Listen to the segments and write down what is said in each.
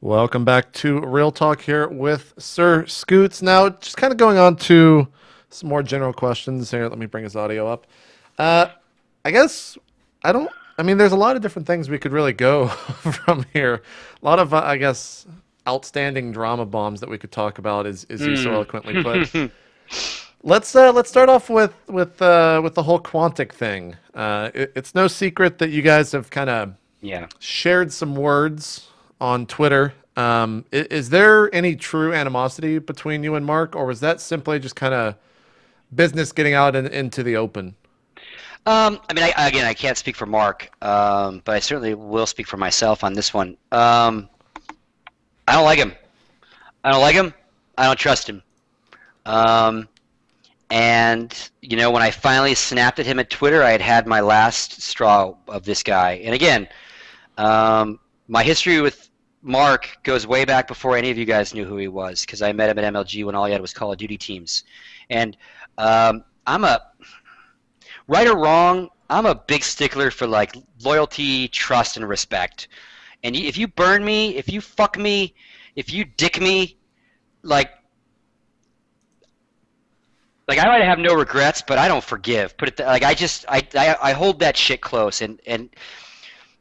Welcome back to Real Talk here with SirScoots. Now, just kind of going on to some more general questions here. Let me bring his audio up. Uh, I guess I don't. I mean, there's a lot of different things we could really go from here. A lot of, I guess, outstanding drama bombs that we could talk about, as you so Mm. eloquently put. Let's start off with the whole Quantic thing. It's no secret that you guys have kind of Yeah. shared some words on Twitter. Is there any true animosity between you and Mark, or was that simply just kind of business getting out into the open? Again, I can't speak for Mark, but I certainly will speak for myself on this one. I don't like him. I don't like him. I don't trust him. Um, and when I finally snapped at him at Twitter, I had had my last straw of this guy. And again, my history with Mark goes way back before any of you guys knew who he was, because I met him at MLG when all he had was Call of Duty teams. And I'm a right or wrong, I'm a big stickler for like loyalty, trust, and respect. And if you burn me, if you fuck me, if you dick me, like I might have no regrets, but I don't forgive. Put it like I hold that shit close. And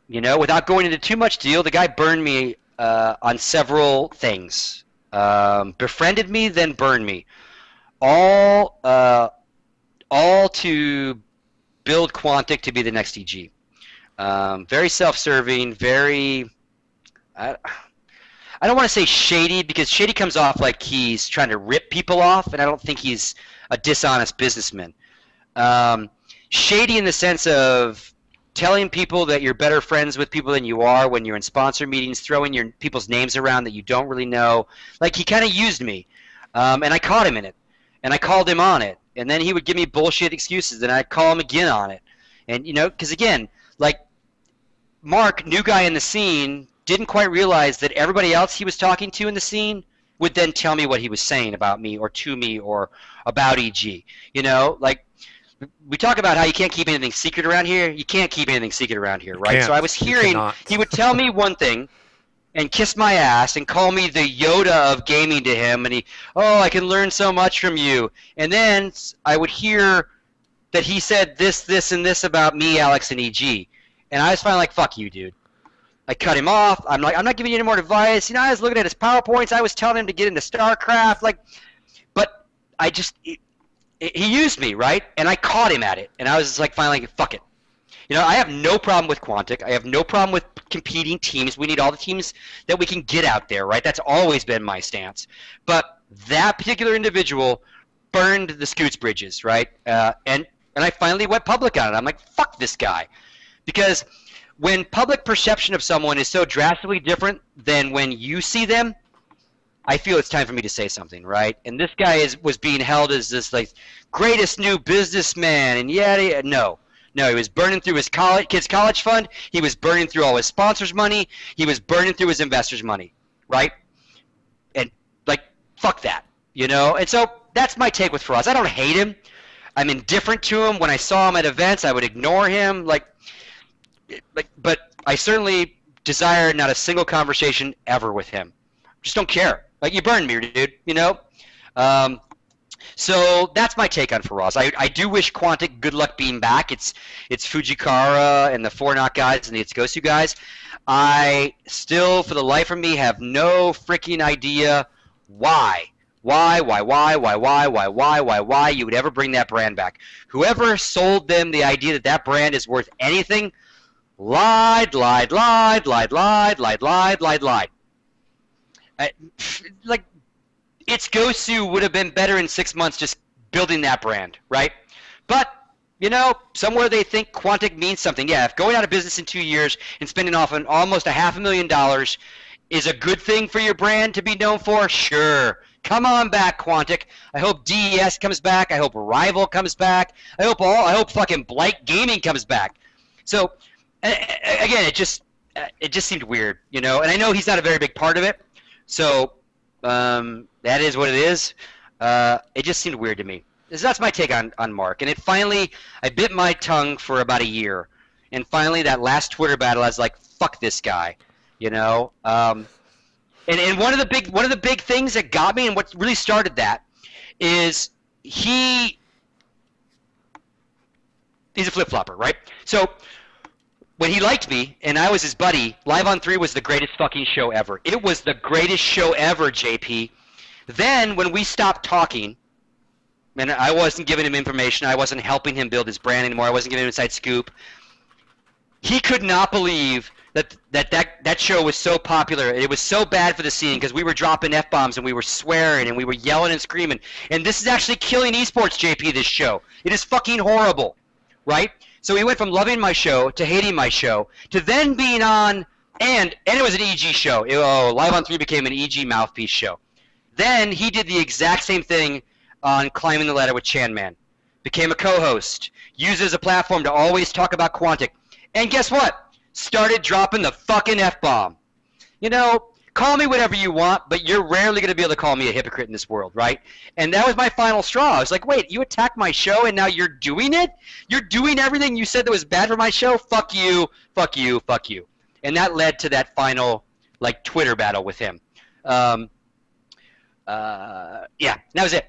without going into too much deal, the guy burned me on several things. Befriended me, then burned me. All all to build Quantic to be the next EG. Very self-serving, very. I, I don't want to say shady, because shady comes off like he's trying to rip people off, and I don't think he's a dishonest businessman. Um, Shady in the sense of telling people that you're better friends with people than you are when you're in sponsor meetings, throwing your people's names around that you don't really know. Like, he kind of used me, and I caught him in it, and I called him on it, and then he would give me bullshit excuses, and I'd call him again on it. And because again, like, Mark, new guy in the scene, didn't quite realize that everybody else he was talking to in the scene would then tell me what he was saying about me or to me or about EG. Like, we talk about how you can't keep anything secret around here. You can't keep anything secret around here, You right? So can't. I was You hearing cannot. he would tell me one thing and kiss my ass and call me the Yoda of gaming to him, and I can learn so much from you. And then I would hear that he said this, this, and this about me, Alex, and EG. And I was finally like, fuck you, dude. I cut him off. I'm like, I'm not giving you any more advice. I was looking at his PowerPoints. I was telling him to get into StarCraft. Like, but he used me, right? And I caught him at it. And I was just like, finally, like, fuck it. I have no problem with Quantic. I have no problem with competing teams. We need all the teams that we can get out there, right? That's always been my stance. But that particular individual burned the Scoots bridges, right? And I finally went public on it. I'm like, fuck this guy. Because when public perception of someone is so drastically different than when you see them, I feel it's time for me to say something, right? And this guy was being held as this like greatest new businessman, and yada. No, he was burning through his kid's college fund. He was burning through all his sponsors' money. He was burning through his investors' money, right? And like, fuck that, And so that's my take with Faraz. I don't hate him. I'm indifferent to him. When I saw him at events, I would ignore him. But I certainly desire not a single conversation ever with him. Just don't care. Like, you burned me, dude. Um, so that's my take on Faraz. I do wish Quantic good luck being back. It's Fujikara and the Four Knock guys and the Itsugosu guys. I still, for the life of me, have no freaking idea why you would ever bring that brand back. Whoever sold them the idea that that brand is worth anything lied. Like, its Gosu would have been better in 6 months just building that brand, right? But, somewhere they think Quantic means something. Yeah, if going out of business in 2 years and spending off almost a $500,000 is a good thing for your brand to be known for, sure. Come on back, Quantic. I hope DES comes back. I hope Rival comes back. I hope fucking Blight Gaming comes back. So, again, it just seemed weird, And I know he's not a very big part of it. So that is what it is. It just seemed weird to me. That's my take on Mark. And I bit my tongue for about a year. And finally, that last Twitter battle, I was like, fuck this guy. And one of the big things that got me and what really started that is he's a flip flopper, right? So when he liked me and I was his buddy, Live on 3 was the greatest fucking show ever. It was the greatest show ever, JP. Then when we stopped talking, and I wasn't giving him information, I wasn't helping him build his brand anymore, I wasn't giving him inside scoop, he could not believe that show was so popular. It was so bad for the scene because we were dropping F-bombs and we were swearing and we were yelling and screaming. And this is actually killing esports, JP, this show. It is fucking horrible, right? So he went from loving my show to hating my show to then being on, and it was an EG show. Live on 3 became an EG mouthpiece show. Then he did the exact same thing on Climbing the Ladder with Chan Man. Became a co-host. Used it as a platform to always talk about Quantic. And guess what? Started dropping the fucking F-bomb. You know, call me whatever you want, but you're rarely going to be able to call me a hypocrite in this world, right? And that was my final straw. I was like, wait, you attacked my show and now you're doing it? You're doing everything you said that was bad for my show? Fuck you, fuck you, fuck you. And that led to that final, like, Twitter battle with him. Yeah, that was it.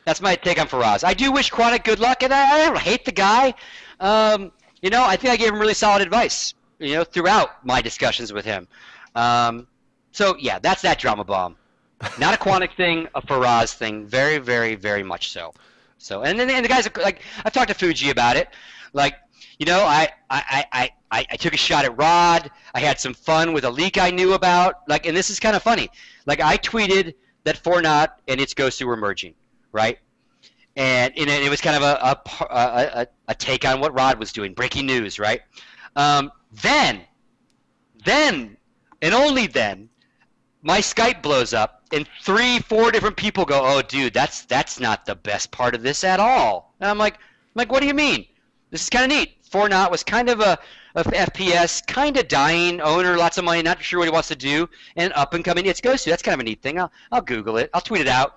That's my take on Faraz. I do wish Quantic good luck, and I don't hate the guy. You know, I think I gave him really solid advice, you know, throughout my discussions with him. So, yeah, that's that drama bomb. Not a Quantic thing, a Faraz thing. Very, very, very much so. So, and the guys, like, I've talked to Fuji about it. Like, you know, I took a shot at Rod. I had some fun with a leak I knew about. Like, and this is kind of funny. Like, I tweeted that Fortnite and its Ghostu were merging, right? And it was kind of a take on what Rod was doing, breaking news, right? Then, and only then, my Skype blows up, and 3-4 different people go, "Oh, dude, that's not the best part of this at all." And I'm like, what do you mean? This is kind of neat. Fortnite was kind of a FPS, kind of dying, owner, lots of money, not sure what he wants to do, and up and coming. It's Ghostu. That's kind of a neat thing. I'll Google it. I'll tweet it out.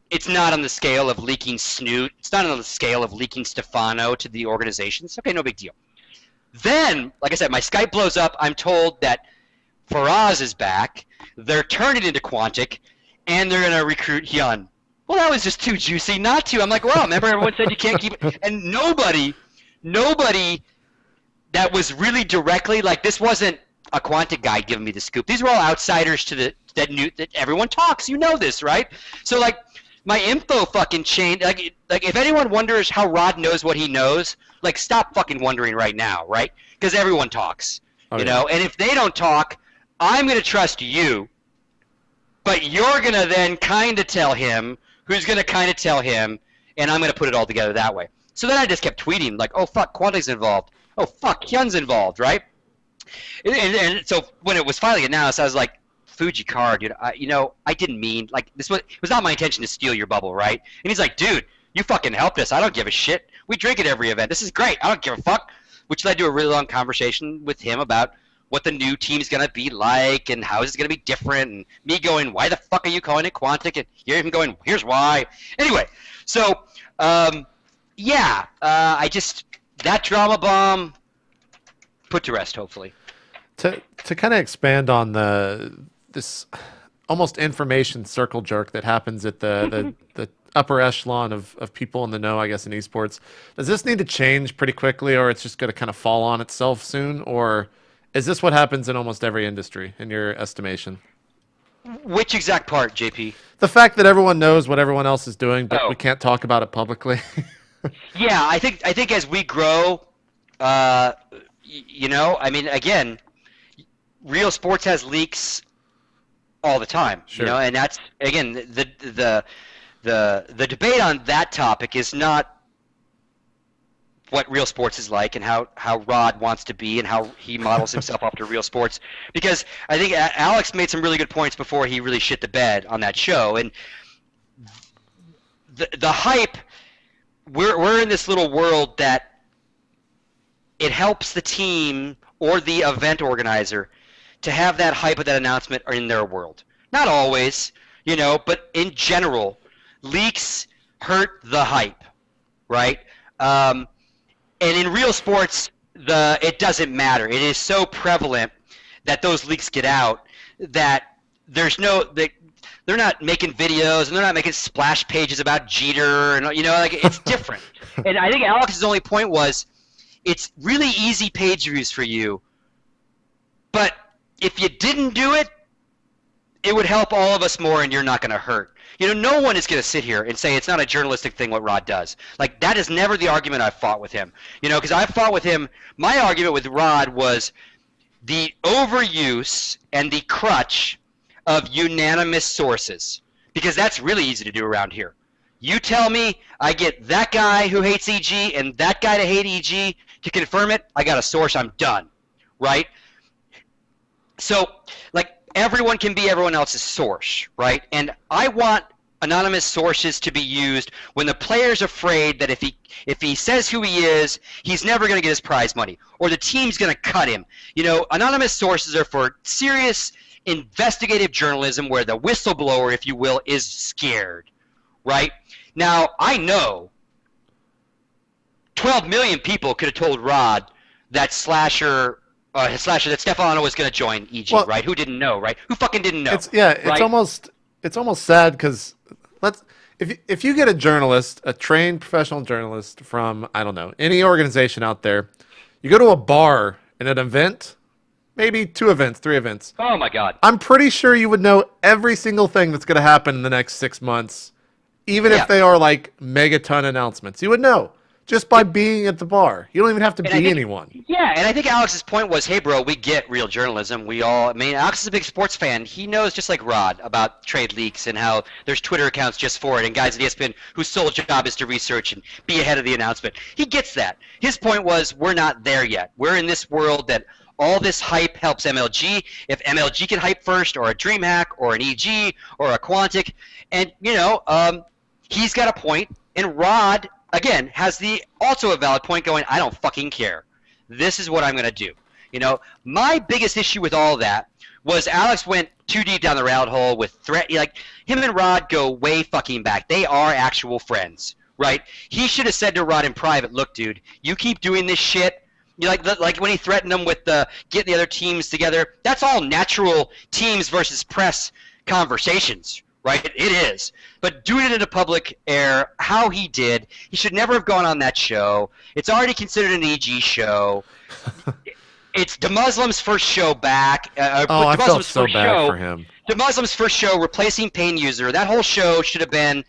It's not on the scale of leaking Snoot. It's not on the scale of leaking Stefano to the organizations. Okay, no big deal. Then, like I said, my Skype blows up. I'm told that Faraz is back. They're turning into Quantic, and they're going to recruit Hyun. Well, that was just too juicy not to. I'm like, well, remember everyone said you can't keep it? And nobody that was really directly, like, this wasn't a Quantic guy giving me the scoop. These were all outsiders to that everyone talks. You know this, right? So, like, my info fucking changed. Like if anyone wonders how Rod knows what he knows, like, stop fucking wondering right now, right? Because everyone talks, you know. And if they don't talk, I'm gonna trust you, but you're gonna then kind of tell him, who's gonna kind of tell him, and I'm gonna put it all together that way. So then I just kept tweeting like, oh fuck, Quantic's involved. Oh fuck, Hyun's involved, right? And so when it was finally announced, I was like, Fuji Car, dude, I didn't mean, like, it was not my intention to steal your bubble, right? And he's like, dude, you fucking helped us. I don't give a shit. We drink at every event. This is great. I don't give a fuck. Which led to a really long conversation with him about what the new team's going to be like and how is it going to be different. And me going, why the fuck are you calling it Quantic? And him going, here's why. Anyway, so, yeah, that drama bomb put to rest, hopefully. To kind of expand on this almost information circle jerk that happens at the upper echelon of people in the know, I guess, in esports. Does this need to change pretty quickly, or it's just going to kind of fall on itself soon? Or is this what happens in almost every industry, in your estimation? Which exact part, JP? The fact that everyone knows what everyone else is doing, but we can't talk about it publicly. Yeah, I think as we grow, you know, I mean, again, real sports has leaks all the time, sure. You know, and that's, again, the debate on that topic is not what real sports is like and how Rod wants to be and how he models himself after real sports, because I think Alex made some really good points before he really shit the bed on that show. And the hype, we're in this little world that it helps the team or the event organizer to have that hype of that announcement in their world. Not always, you know, but in general, leaks hurt the hype, right? And in real sports, it doesn't matter. It is so prevalent that those leaks get out that there's no they're not making videos and they're not making splash pages about Jeter and like it's different. And I think Alex's only point was it's really easy page views for you, but if you didn't do it, it would help all of us more and you're not going to hurt. No one is going to sit here and say it's not a journalistic thing what Rod does. Like, that is never the argument I've fought with him. Because I've fought with him. My argument with Rod was the overuse and the crutch of unanimous sources, because that's really easy to do around here. You tell me I get that guy who hates EG and that guy to hate EG to confirm it, I got a source, I'm done, right? So, like, everyone can be everyone else's source, right? And I want anonymous sources to be used when the player's afraid that if he says who he is, he's never going to get his prize money, or the team's going to cut him. Anonymous sources are for serious investigative journalism where the whistleblower, if you will, is scared, right? Now, I know 12 million people could have told Rod that Slasher that Stefano was going to join EG, well, right? Who didn't know, right? Who fucking didn't know? It's almost sad because if you get a journalist, a trained professional journalist from, I don't know, any organization out there, you go to a bar and an event, maybe 2 events, 3 events. Oh my God! I'm pretty sure you would know every single thing that's going to happen in the next 6 months, even if they are like megaton announcements. You would know. Just by being at the bar. You don't even have to be anyone. Yeah, and I think Alex's point was, hey, bro, we get real journalism. Alex is a big sports fan. He knows, just like Rod, about trade leaks and how there's Twitter accounts just for it and guys at ESPN whose sole job is to research and be ahead of the announcement. He gets that. His point was, we're not there yet. We're in this world that all this hype helps MLG. If MLG can hype first, or a DreamHack, or an EG, or a Quantic, and, he's got a point, and Rod, again, has also a valid point going, I don't fucking care. This is what I'm going to do. My biggest issue with all that was Alex went too deep down the rabbit hole with threat. Like, him and Rod go way fucking back. They are actual friends, right? He should have said to Rod in private, look, dude, you keep doing this shit. Like when he threatened him with getting the other teams together, that's all natural teams versus press conversations, right? It is. But doing it in a public air, how he did, he should never have gone on that show. It's already considered an EG show. It's the Muslim's first show back. I felt so bad for him. The Muslim's first show, replacing Pain User. That whole show should have been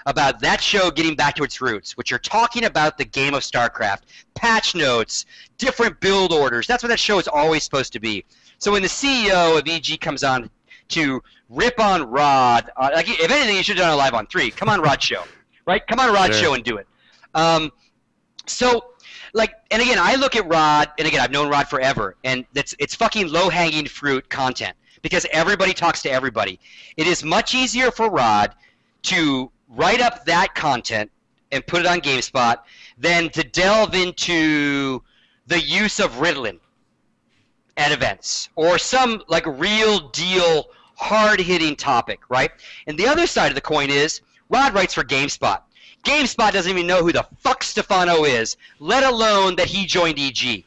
about that show getting back to its roots, which are talking about the game of StarCraft, patch notes, different build orders. That's what that show is always supposed to be. So when the CEO of EG comes on to rip on Rod, if anything, you should have done a live on 3. Come on, Rod show, right? Come on, Rod show and do it. And again, I look at Rod, and again, I've known Rod forever, and it's fucking low-hanging fruit content because everybody talks to everybody. It is much easier for Rod to write up that content and put it on GameSpot than to delve into the use of Ritalin at events or some like real deal hard-hitting topic, right? And the other side of the coin is Rod writes for GameSpot. GameSpot doesn't even know who the fuck Stefano is, let alone that he joined EG.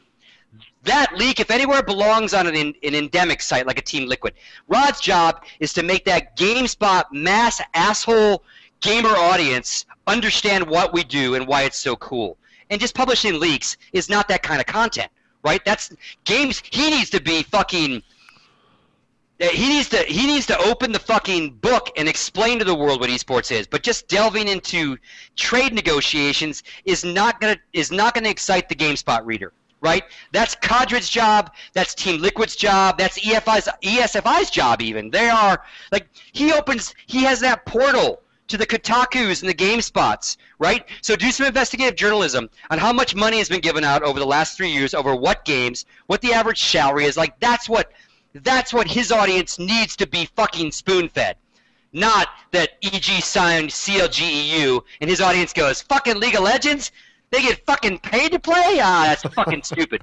That leak, if anywhere, belongs on an endemic site like a Team Liquid. Rod's job is to make that GameSpot mass asshole gamer audience understand what we do and why it's so cool. And just publishing leaks is not that kind of content, right? That's games. He needs to be fucking. He needs to open the fucking book and explain to the world what esports is. But just delving into trade negotiations is not gonna excite the GameSpot reader, right? That's Cadred's job. That's Team Liquid's job. That's ESFI's job. Even they are like he has that portal to the Kotakus and the GameSpots, right? So do some investigative journalism on how much money has been given out over the last 3 years over what games, what the average salary is. Like that's what his audience needs to be fucking spoon-fed. Not that EG signed CLGEU and his audience goes, fucking League of Legends? They get fucking paid to play? That's fucking stupid.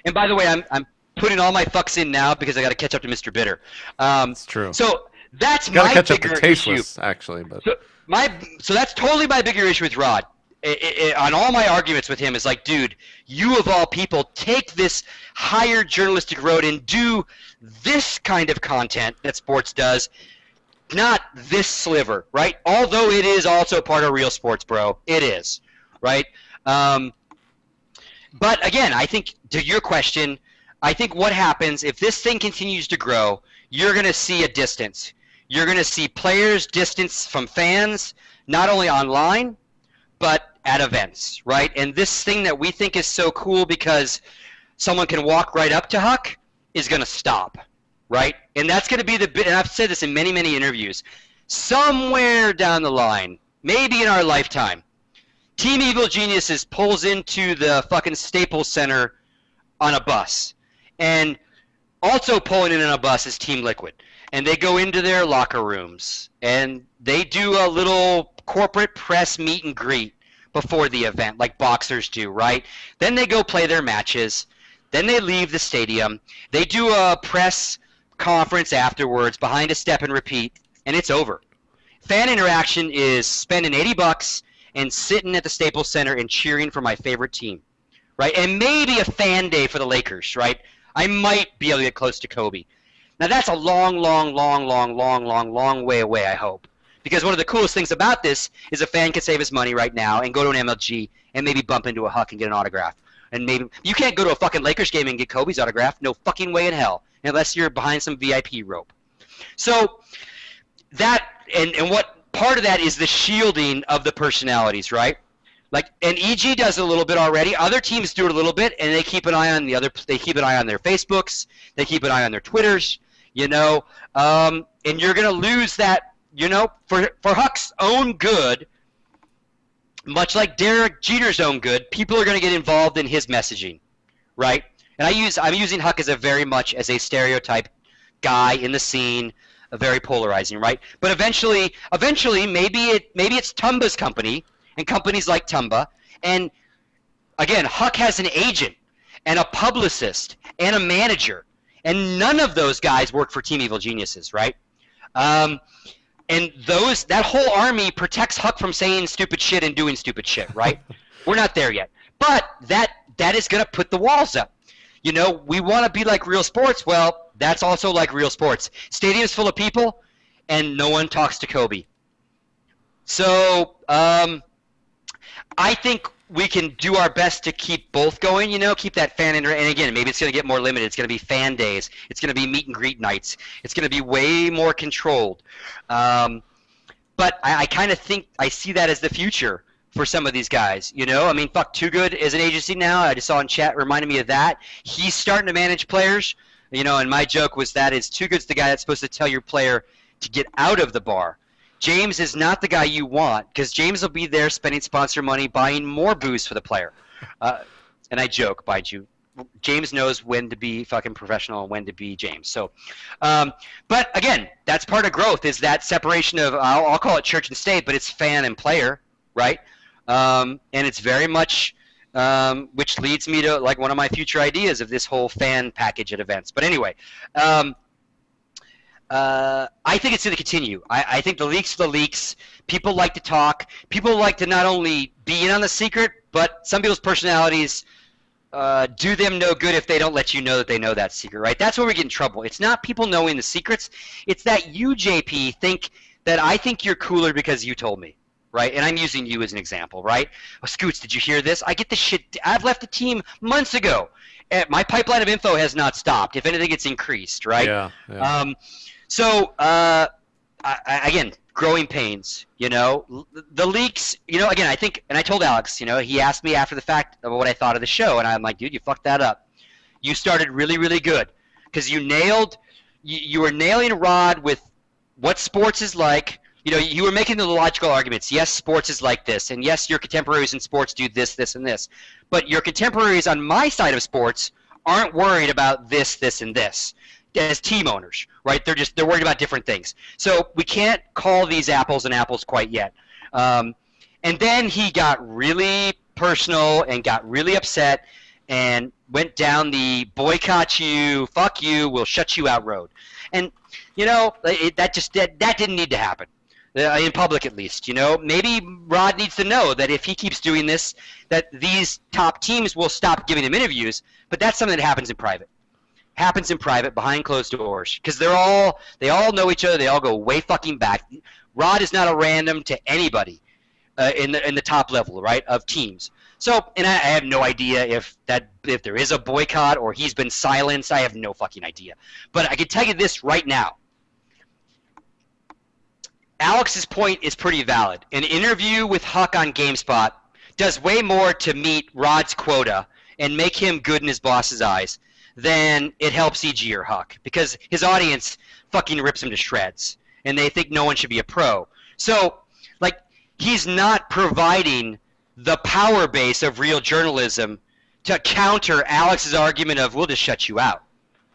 And by the way, I'm putting all my fucks in now because I got to catch up to Mr. Bitter. It's true. So that's my catch bigger up to Tasteless, issue. Actually, but so that's totally my bigger issue with Rod. on all my arguments with him is like, dude, you of all people take this higher journalistic road and do this kind of content that sports does, not this sliver, right? Although it is also part of real sports, bro. It is, right? But again, I think to your question, I think what happens if this thing continues to grow, you're going to see a distance. You're going to see players distance from fans, not only online, but at events, right? And this thing that we think is so cool because someone can walk right up to Huck is going to stop, right? And that's going to be the bit, and I've said this in many, many interviews, somewhere down the line, maybe in our lifetime, Team Evil Geniuses pulls into the fucking Staples Center on a bus. And also pulling in on a bus is Team Liquid. And they go into their locker rooms, and they do a little corporate press meet and greet before the event, like boxers do, right? Then they go play their matches. Then they leave the stadium. They do a press conference afterwards, behind a step and repeat, and it's over. Fan interaction is spending $80 and sitting at the Staples Center and cheering for my favorite team, right? And maybe a fan day for the Lakers, right? I might be able to get close to Kobe. Now that's a long, long, long, long, long, long, long way away, I hope. Because one of the coolest things about this is a fan can save his money right now and go to an MLG and maybe bump into a Huck and get an autograph. And maybe you can't go to a fucking Lakers game and get Kobe's autograph. No fucking way in hell, unless you're behind some VIP rope. So that and what part of that is the shielding of the personalities, right? Like, and EG does it a little bit already. Other teams do it a little bit, and they keep an eye on the other. They keep an eye on their Facebooks. They keep an eye on their Twitters. You know, and you're gonna lose that. You know, for Huck's own good, much like Derek Jeter's own good, people are going to get involved in his messaging, right? And I'm using Huck as a stereotype guy in the scene, very polarizing, right? But eventually, maybe it's Tumba's company and companies like Tumba, and again, Huck has an agent and a publicist and a manager, and none of those guys work for Team Evil Geniuses, right? And that whole army protects Huck from saying stupid shit and doing stupid shit, right? We're not there yet. But that is going to put the walls up. You know, we want to be like real sports. Well, that's also like real sports. Stadiums full of people, and no one talks to Kobe. So I think we can do our best to keep both going, you know, keep that fan and again, maybe it's going to get more limited. It's going to be fan days. It's going to be meet and greet nights. It's going to be way more controlled. But I kind of think I see that as the future for some of these guys, you know? I mean, fuck, Too Good is an agency now. I just saw in chat, reminded me of that. He's starting to manage players, you know, and my joke was that is Too Good's the guy that's supposed to tell your player to get out of the bar. James is not the guy you want because James will be there spending sponsor money buying more booze for the player. And I joke, by you. James knows when to be fucking professional and when to be James. So, but again, that's part of growth is that separation of I'll call it church and state, but it's fan and player, right? And it's very much which leads me to like one of my future ideas of this whole fan package at events. But anyway. I think it's going to continue. I think the leaks are the leaks. People like to talk. People like to not only be in on the secret, but some people's personalities do them no good if they don't let you know that they know that secret, right? That's where we get in trouble. It's not people knowing the secrets. It's that you, JP, think that I think you're cooler because you told me, right? And I'm using you as an example, right? Oh, Scoots, did you hear this? I get this shit. I've left the team months ago. My pipeline of info has not stopped. If anything, it's increased, right? Yeah. So, again, growing pains, you know. The leaks, you know, again, I think, and I told Alex, you know, he asked me after the fact of what I thought of the show, and I'm like, dude, you fucked that up. You started really, really good because you were nailing Rod with what sports is like. You know, you were making the logical arguments. Yes, sports is like this, and yes, your contemporaries in sports do this, this, and this. But your contemporaries on my side of sports aren't worried about this, this, and this. As team owners, right? They're worried about different things. So we can't call these apples and apples quite yet. And then he got really personal and got really upset and went down the boycott you, fuck you, we'll shut you out road. And you know that didn't need to happen. in public at least. Maybe Rod needs to know that if he keeps doing this, that these top teams will stop giving him interviews. But that's something that happens in private. Happens in private, behind closed doors, because they all know each other. They all go way fucking back. Rod is not a random to anybody in the top level, right, of teams. So, and I have no idea if there is a boycott or he's been silenced. I have no fucking idea. But I can tell you this right now. Alex's point is pretty valid. An interview with Huck on GameSpot does way more to meet Rod's quota and make him good in his boss's eyes than it helps EG or Huck, because his audience fucking rips him to shreds, and they think no one should be a pro. So, like, he's not providing the power base of real journalism to counter Alex's argument of, we'll just shut you out.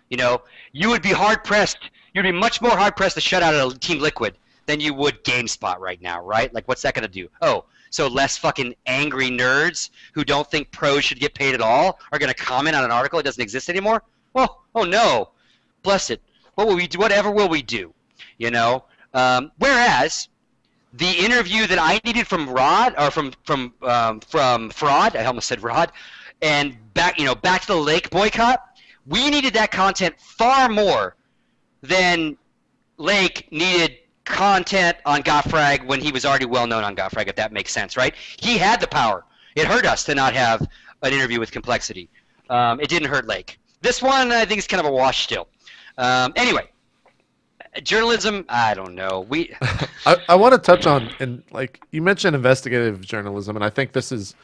You would be hard-pressed, you'd be much more hard-pressed to shut out a Team Liquid than you would GameSpot right now, right? Like, what's that going to do? Oh, so less fucking angry nerds who don't think pros should get paid at all are going to comment on an article that doesn't exist anymore? Well, oh no. Bless it. What will we do? Whatever will we do? Whereas the interview that I needed from Rod, or from Fraud, I almost said Rod, and back to the Lake boycott, we needed that content far more than Lake needed content on Gottfrag when he was already well known on Gottfrag, if that makes sense, right? He had the power. It hurt us to not have an interview with Complexity. It didn't hurt Lake. This one, I think, is kind of a wash still. Anyway, journalism, I don't know. I want to touch on, and like you mentioned, investigative journalism, and I think this is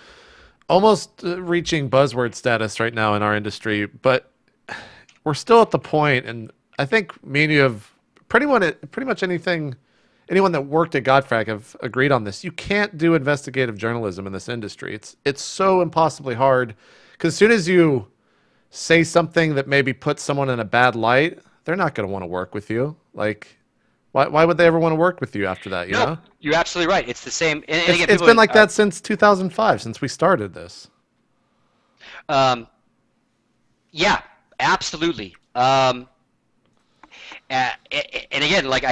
almost reaching buzzword status right now in our industry, but we're still at the point, and I think me and you have pretty much anyone that worked at Godfrag have agreed on this. You can't do investigative journalism in this industry. It's so impossibly hard, because as soon as you say something that maybe puts someone in a bad light, they're not going to want to work with you. Like, why would they ever want to work with you after that? You know? You're absolutely right. It's the same. And again, it's been like that since 2005, since we started this. Yeah, absolutely. And again, like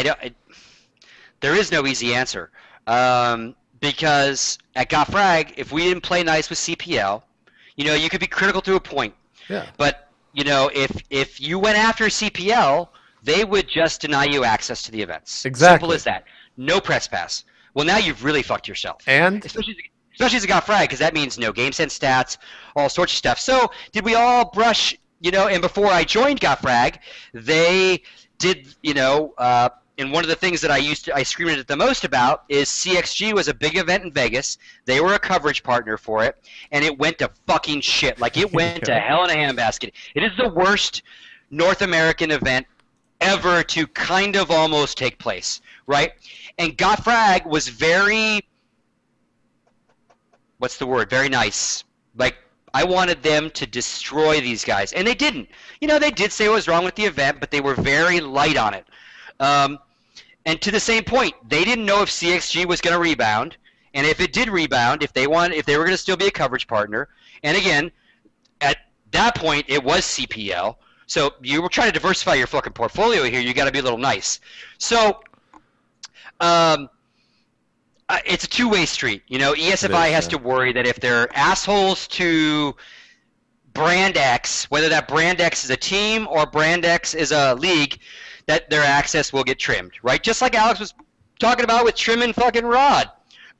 there is no easy answer, because at Gottfrag, if we didn't play nice with CPL, you could be critical to a point. Yeah. But if you went after CPL, they would just deny you access to the events. Exactly. Simple as that. No press pass. Well, now you've really fucked yourself. And especially as a Gottfrag, because that means no game sense stats, all sorts of stuff. So did we all brush? And before I joined Gottfrag, they did, and one of the things that I screamed at the most about is CXG was a big event in Vegas. They were a coverage partner for it, and it went to fucking shit. Like, it went to hell in a handbasket. It is the worst North American event ever to kind of almost take place, right? And Gottfrag was very nice. Like, I wanted them to destroy these guys, and they didn't. They did say what was wrong with the event, but they were very light on it. And to the same point, they didn't know if CXG was going to rebound, and if it did rebound, if they were going to still be a coverage partner. And again, at that point, it was CPL. So you were trying to diversify your fucking portfolio here. You got to be a little nice. So it's a two-way street. ESFI has to worry that if they're assholes to Brand X, whether that Brand X is a team or Brand X is a league, that their access will get trimmed, right? Just like Alex was talking about with trimming fucking Rod.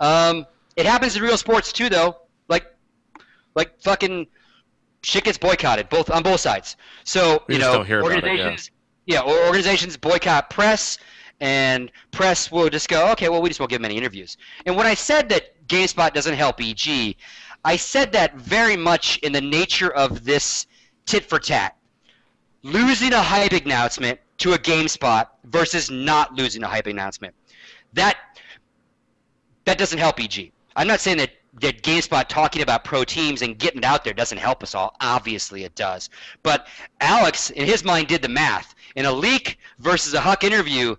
It happens in real sports too, though. Like fucking shit gets boycotted on both sides. So organizations, organizations boycott press, and press will just go, okay, well, we just won't give them any interviews. And when I said that GameSpot doesn't help EG, I said that very much in the nature of this tit for tat. Losing a hype announcement to a GameSpot versus not losing a hype announcement. That doesn't help EG. I'm not saying that GameSpot talking about pro teams and getting it out there doesn't help us all. Obviously it does. But Alex, in his mind, did the math. In a leak versus a Huck interview,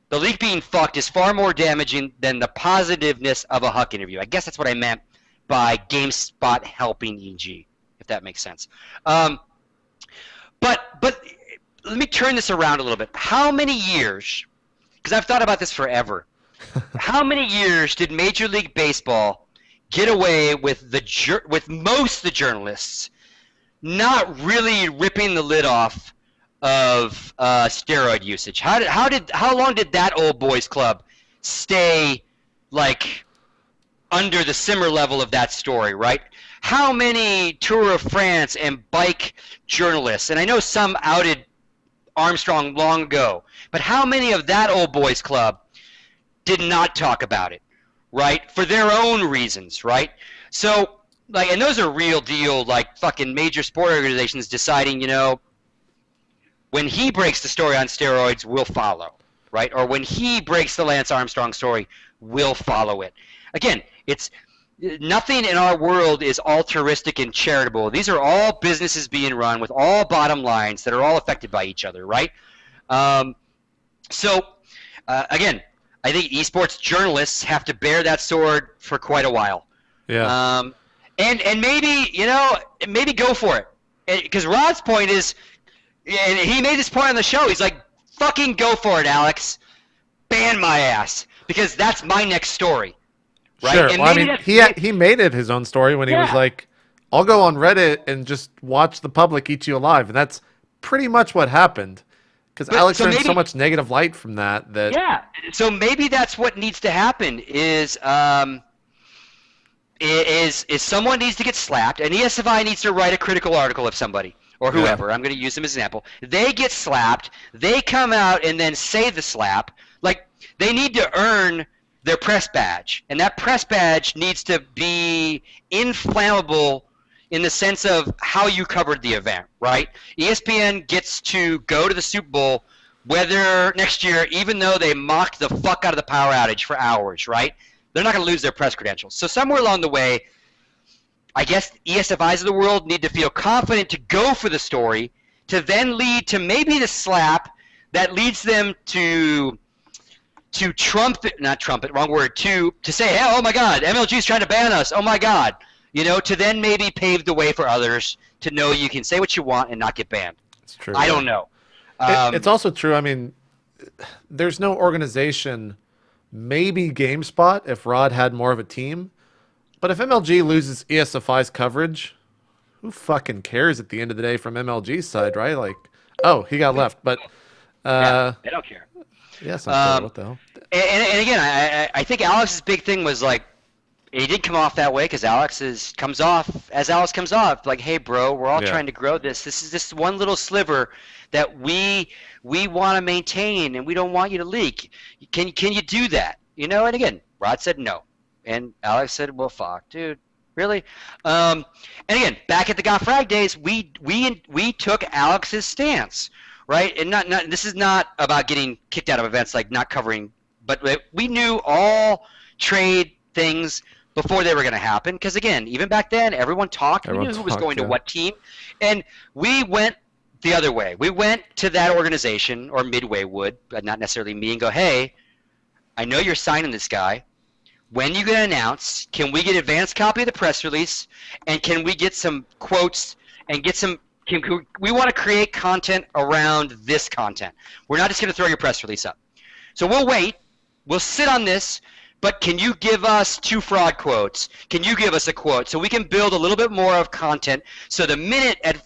the leak being fucked is far more damaging than the positiveness of a Huck interview. I guess that's what I meant by GameSpot helping EG, if that makes sense. But let me turn this around a little bit. How many years, because I've thought about this forever, How many years did Major League Baseball get away with with most of the journalists not really ripping the lid off of steroid usage? How long did that old boys club stay like under the simmer level of that story, right? How many Tour of France and bike journalists, and I know some outed Armstrong long ago, but how many of that old boys club did not talk about it, right? For their own reasons, right? So, like, and those are real deal, like, fucking major sport organizations deciding, you know, when he breaks the story on steroids, we'll follow, right? Or when he breaks the Lance Armstrong story, we'll follow it. Again, it's nothing in our world is altruistic and charitable. These are all businesses being run with all bottom lines that are all affected by each other, right? Again, I think esports journalists have to bear that sword for quite a while. Yeah. And maybe, you know, maybe go for it. Because Rod's point is, and he made this point on the show, he's like, fucking go for it, Alex. Ban my ass. Because that's my next story. Right? Sure. And well, I mean, he made it his own story when he was like, I'll go on Reddit and just watch the public eat you alive. And that's pretty much what happened. Because Alex earned so much negative light from that. Yeah. So maybe that's what needs to happen is someone needs to get slapped, and ESFI needs to write a critical article of somebody or whoever. I'm going to use them as an example. They get slapped. They come out and then say the slap. Like, they need to earn their press badge, and that press badge needs to be inflammable in the sense of how you covered the event, right? ESPN gets to go to the Super Bowl whether next year, even though they mocked the fuck out of the power outage for hours, right? They're not going to lose their press credentials. So somewhere along the way, I guess ESFIs of the world need to feel confident to go for the story, to then lead to maybe the slap that leads them to say, hey, oh my God, MLG is trying to ban us. Oh my God. You know, to then maybe pave the way for others to know you can say what you want and not get banned. It's true. I don't know. It's also true. I mean, there's no organization, maybe GameSpot, if Rod had more of a team. But if MLG loses ESFI's coverage, who fucking cares at the end of the day from MLG's side, right? Like, oh, he got left. But yeah, they don't care. Yes, I'm what the hell? And again, I think Alex's big thing was like, he didn't come off that way because Alex comes off like, hey, bro, we're all trying to grow this. This is this one little sliver that we want to maintain, and we don't want you to leak. Can you do that? You know, and again, Rod said no. And Alex said, well, fuck, dude. Really? And again, back at the Got Frag days, we took Alex's stance, right? And not this is not about getting kicked out of events, like not covering, but we knew all trade things before they were going to happen. Because again, even back then, everyone talked. We knew who was going to what team, and we went the other way. We went to that organization, or Midway would, but not necessarily me, and go, hey, I know you're signing this guy. When you get announced, can we get an advanced copy of the press release, and can we get some quotes and get some we want to create content around this content. We're not just going to throw your press release up. So we'll wait. We'll sit on this, but can you give us 2 fraud quotes? Can you give us a quote so we can build a little bit more of content so the minute at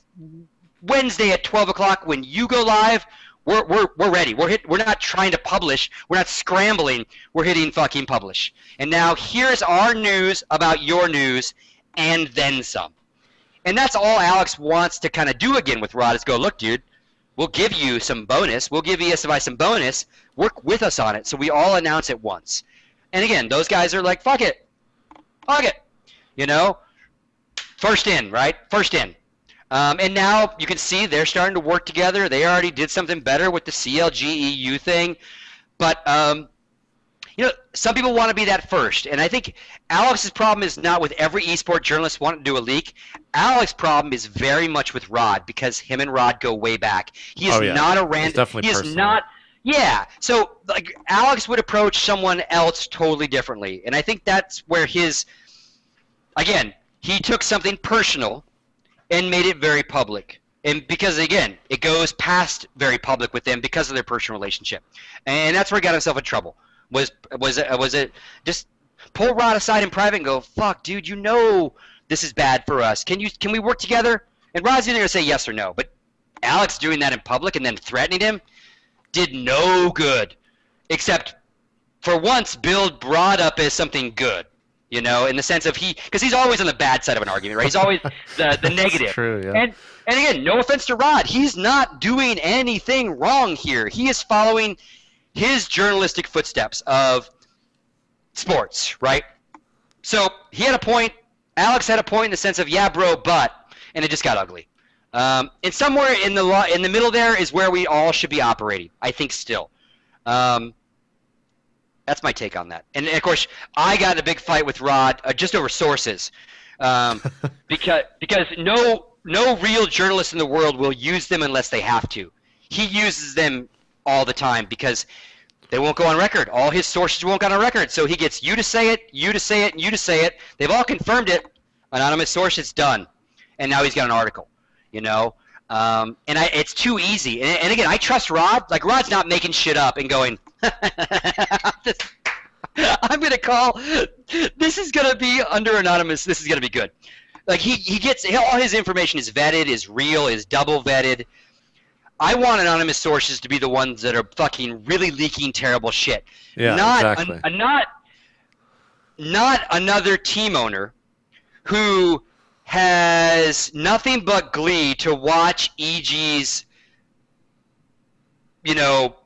Wednesday at 12 o'clock when you go live, we're ready. We're not trying to publish. We're not scrambling. We're hitting fucking publish. And now here's our news about your news, and then some. And that's all Alex wants to kind of do again with Rod is go, look, dude, we'll give you some bonus. We'll give ESFI some bonus. Work with us on it so we all announce it once. And again, those guys are like, fuck it. Fuck it. You know? First in, right? First in. And now you can see they're starting to work together. They already did something better with the CLG-EU thing. But, you know, some people want to be that first. And I think Alex's problem is not with every esport journalist wanting to do a leak. Alex's problem is very much with Rod because him and Rod go way back. He is not a random. He is not. Yeah. So, like, Alex would approach someone else totally differently. And I think that's where again, he took something personal and made it very public. And because, again, it goes past very public with them because of their personal relationship. And that's where he got himself in trouble. Was it just pull Rod aside in private and go, fuck, dude, you know this is bad for us. Can we work together? And Rod's either going to say yes or no. But Alex doing that in public and then threatening him did no good, except for once build Rod up as something good, in the sense of because he's always on the bad side of an argument, right? He's always the negative. That's true, yeah. And again, no offense to Rod, he's not doing anything wrong here. He is following his journalistic footsteps of sports, right? So he had a point. Alex had a point in the sense of, yeah, bro, but, and it just got ugly. And somewhere in the middle there is where we all should be operating, I think still. That's my take on that. And of course, I got in a big fight with Rod just over sources, because no real journalist in the world will use them unless they have to. He uses them all the time because they won't go on record. All his sources won't go on record. So he gets you to say it, you to say it, and you to say it. They've all confirmed it. Anonymous source, it's done. And now he's got an article, And it's too easy. And again, I trust Rod. Like, Rod's not making shit up and going, I'm going to call. This is going to be under anonymous. This is going to be good. Like, he gets all his information is vetted, is real, is double vetted. I want anonymous sources to be the ones that are fucking really leaking terrible shit. Yeah, exactly. Not another team owner who has nothing but glee to watch EG's,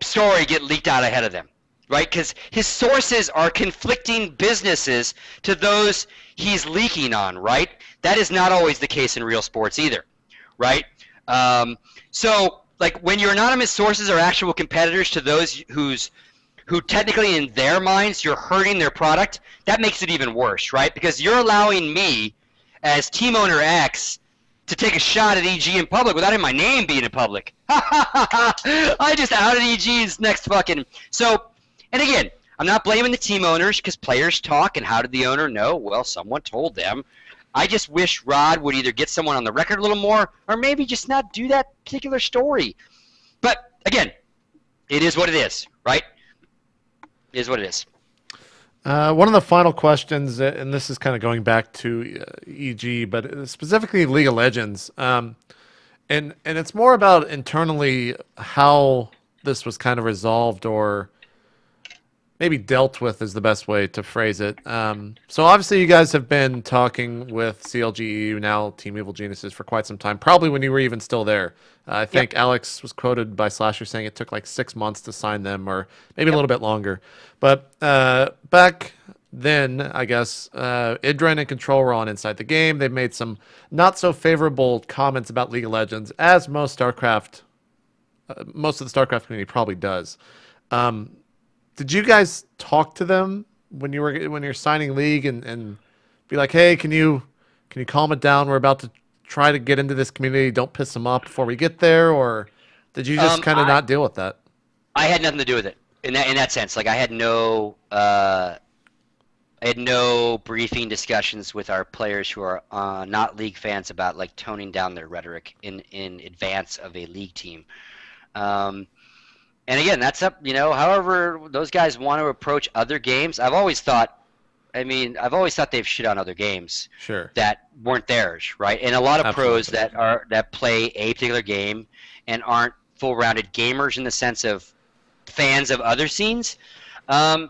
story get leaked out ahead of them, right? Because his sources are conflicting businesses to those he's leaking on, right? That is not always the case in real sports either, right? So, like, when your anonymous sources are actual competitors to those who technically in their minds you're hurting their product, that makes it even worse, right? Because you're allowing me as team owner X to take a shot at EG in public without even my name being in public. I just outed EG's next fucking... So, and again, I'm not blaming the team owners because players talk, and how did the owner know? Well, someone told them. I just wish Rod would either get someone on the record a little more or maybe just not do that particular story. But, again, it is what it is, right? It is what it is. One of the final questions, and this is kind of going back to EG, but specifically League of Legends, and it's more about internally how this was kind of resolved or maybe dealt with is the best way to phrase it. So obviously you guys have been talking with CLGE, now Team Evil Geniuses, for quite some time, probably when you were even still there. I think Alex was quoted by Slasher saying it took like 6 months to sign them, or maybe a little bit longer. But back then, I guess, Idrin and Control were on Inside the Game. They've made some not so favorable comments about League of Legends, as most of the StarCraft community probably does. Did you guys talk to them when you're signing League and be like, hey, can you calm it down? We're about to try to get into this community. Don't piss them off before we get there. Or did you just kind of not deal with that? I had nothing to do with it in that sense. Like, I had no briefing discussions with our players who are not League fans about like toning down their rhetoric in advance of a League team. And again, that's up, however those guys want to approach other games. I've always thought they've shit on other games that weren't theirs, right? And a lot of pros that play a particular game and aren't full-rounded gamers in the sense of fans of other scenes, shit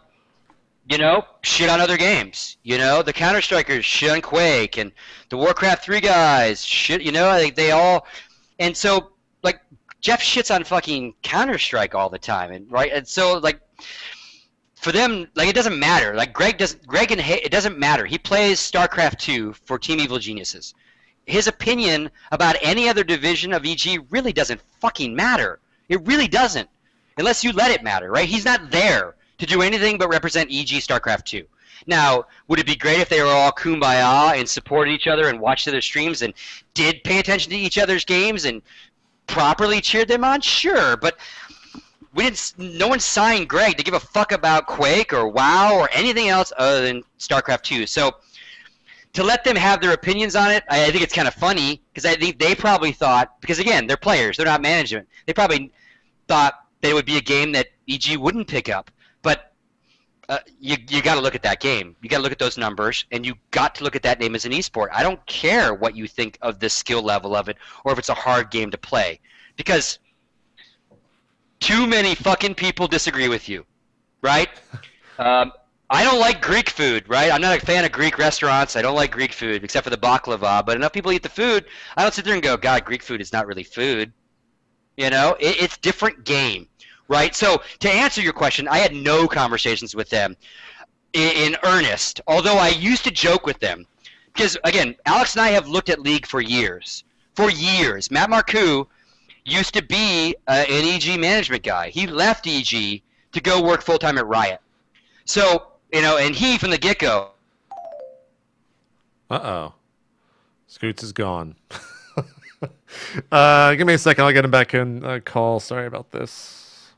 on other games. The Counter-Strikers shit on Quake, and the Warcraft 3 guys shit, they all, and so, like, Jeff shits on fucking Counter-Strike all the time, and so, like, for them, like, it doesn't matter. Like, it doesn't matter. He plays StarCraft 2 for Team Evil Geniuses. His opinion about any other division of EG really doesn't fucking matter. It really doesn't, unless you let it matter, right? He's not there to do anything but represent EG StarCraft 2. Now, would it be great if they were all kumbaya and supported each other and watched other streams and did pay attention to each other's games and properly cheered them on? Sure, but no one signed Greg to give a fuck about Quake or WoW or anything else other than StarCraft 2. So to let them have their opinions on it, I think it's kind of funny, because I think they probably thought, because again, they're players, they're not management, they probably thought that it would be a game that EG wouldn't pick up. But you got to look at that game. You got to look at those numbers, and you got to look at that name as an esport. I don't care what you think of the skill level of it, or if it's a hard game to play, because too many fucking people disagree with you, right? I don't like Greek food, right? I'm not a fan of Greek restaurants. I don't like Greek food, except for the baklava. But enough people eat the food. I don't sit there and go, God, Greek food is not really food. You know, it's different game, right? So to answer your question, I had no conversations with them in earnest, although I used to joke with them. Because, again, Alex and I have looked at League for years. For years. Matt Marcoux used to be an EG management guy. He left EG to go work full-time at Riot. So, you know, and he, from the get-go. Uh-oh. Scoots is gone. Give me a second. I'll get him back in call. Sorry about this.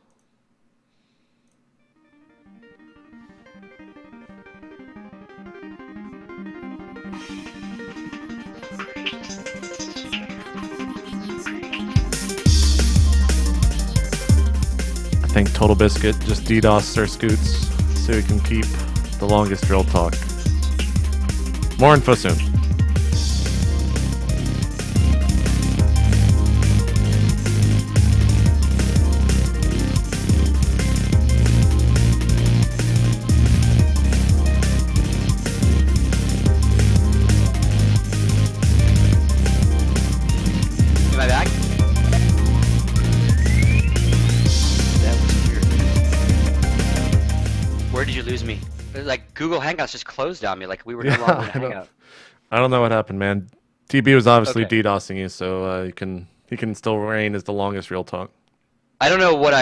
I think Total Biscuit just DDoS SirScoots so we can keep the longest drill talk. More info soon. Am I back? That was weird. Where did you lose me? Like, Google Hangouts just closed on me, like we were no longer in Hangout. I don't know what happened, man. TB was obviously Okay. DDoSing you, so he can still reign as the longest real talk. I don't know what